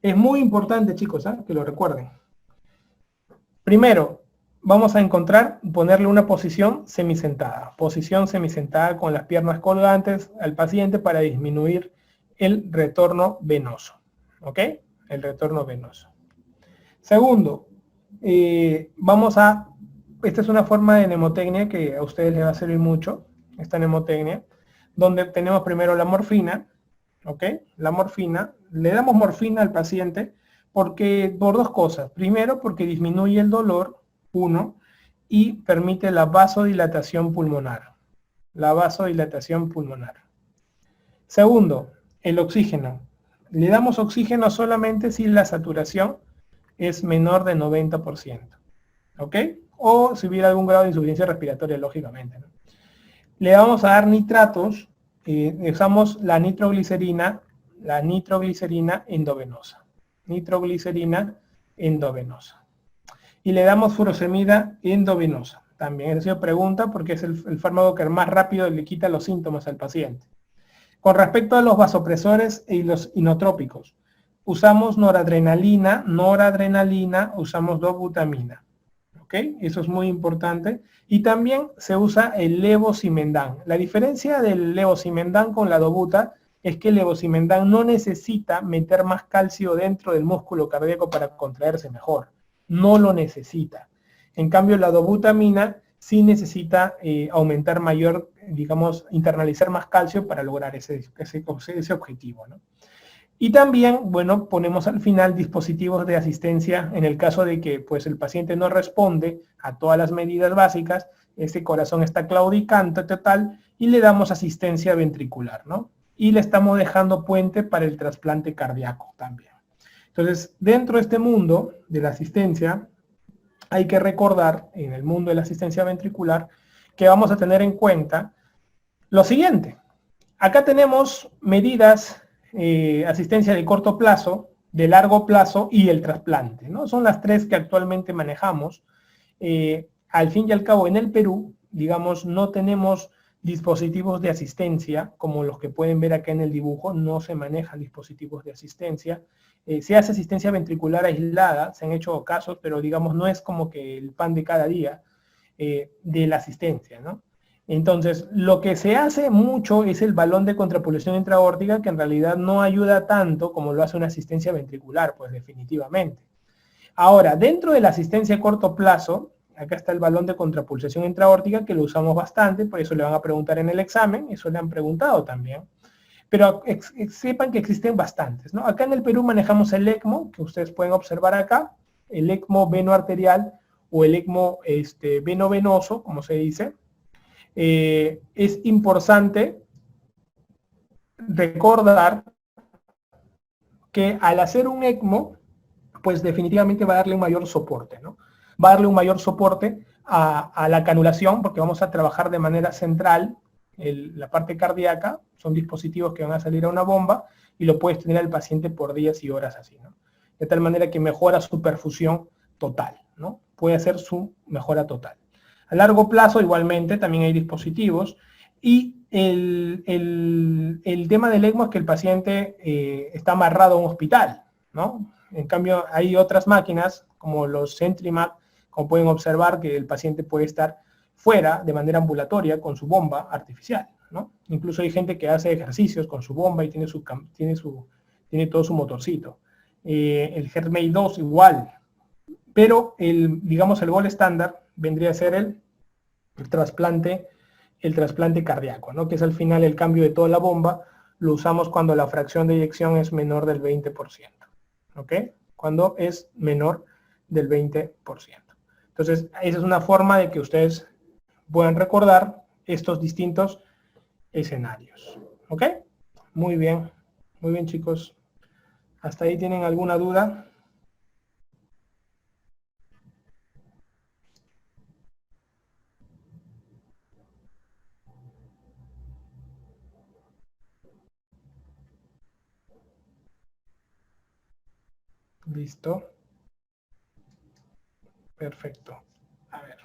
Es muy importante, chicos, que lo recuerden. Primero, vamos a ponerle una posición semisentada. Posición semisentada con las piernas colgantes al paciente para disminuir el retorno venoso. ¿Ok? El retorno venoso. Segundo, esta es una forma de mnemotecnia que a ustedes les va a servir mucho, esta mnemotecnia, donde tenemos primero la morfina, ¿ok? La morfina, le damos morfina al paciente por 2 cosas. Primero, porque disminuye el dolor, 1, y permite la vasodilatación pulmonar. La vasodilatación pulmonar. Segundo, el oxígeno. Le damos oxígeno solamente si la saturación es menor de 90%. ¿Ok? O si hubiera algún grado de insuficiencia respiratoria, lógicamente, ¿no? Le vamos a dar nitratos. Usamos la nitroglicerina endovenosa. Nitroglicerina endovenosa. Y le damos furosemida endovenosa. También se pregunta porque es el fármaco que más rápido le quita los síntomas al paciente. Con respecto a los vasopresores y los inotrópicos, usamos noradrenalina, usamos dobutamina. ¿Ok? Eso es muy importante. Y también se usa el levosimendan. La diferencia del levosimendan con la dobuta es que el levosimendan no necesita meter más calcio dentro del músculo cardíaco para contraerse mejor. No lo necesita. En cambio, la dobutamina sí necesita aumentar internalizar más calcio para lograr ese objetivo, ¿no? Y también, bueno, ponemos al final dispositivos de asistencia en el caso de que pues, el paciente no responde a todas las medidas básicas, ese corazón está claudicante total, y le damos asistencia ventricular, ¿no? Y le estamos dejando puente para el trasplante cardíaco también. Entonces, dentro de este mundo de la asistencia, hay que recordar, en el mundo de la asistencia ventricular, que vamos a tener en cuenta lo siguiente. Acá tenemos medidas, asistencia de corto plazo, de largo plazo y el trasplante, ¿no? Son las 3 que actualmente manejamos. Al fin y al cabo, en el Perú, digamos, no tenemos dispositivos de asistencia, como los que pueden ver acá en el dibujo, no se manejan dispositivos de asistencia. Se hace asistencia ventricular aislada, se han hecho casos, pero digamos, no es como que el pan de cada día de la asistencia, ¿no? Entonces, lo que se hace mucho es el balón de contrapulsación intraaórtica, que en realidad no ayuda tanto como lo hace una asistencia ventricular, pues definitivamente. Ahora, dentro de la asistencia a corto plazo, acá está el balón de contrapulsación intraaórtica, que lo usamos bastante, por eso le van a preguntar en el examen, eso le han preguntado también. Pero sepan que existen bastantes, ¿no? Acá en el Perú manejamos el ECMO, que ustedes pueden observar acá, el ECMO venoarterial o el ECMO veno-venoso, como se dice. Es importante recordar que al hacer un ECMO, pues definitivamente va a darle un mayor soporte, ¿no? Va a darle un mayor soporte a la canulación, porque vamos a trabajar de manera central la parte cardíaca, son dispositivos que van a salir a una bomba y lo puedes tener al paciente por días y horas así, ¿no? De tal manera que mejora su perfusión total, ¿no? Puede hacer su mejora total. A largo plazo, igualmente, también hay dispositivos y el tema del ECMO es que el paciente está amarrado a un hospital, ¿no? En cambio, hay otras máquinas, como los CentriMac, como pueden observar, que el paciente puede estar fuera de manera ambulatoria con su bomba artificial, ¿no? Incluso hay gente que hace ejercicios con su bomba y tiene todo su motorcito. El HeartMate 2 igual, pero digamos el gol estándar vendría a ser el trasplante cardíaco, ¿no? Que es al final el cambio de toda la bomba, lo usamos cuando la fracción de eyección es menor del 20%, ¿ok? Cuando es menor del 20%. Entonces, esa es una forma de que ustedes puedan recordar estos distintos escenarios, ¿ok? Muy bien, chicos. ¿Hasta ahí tienen alguna duda? Listo. Perfecto. A ver.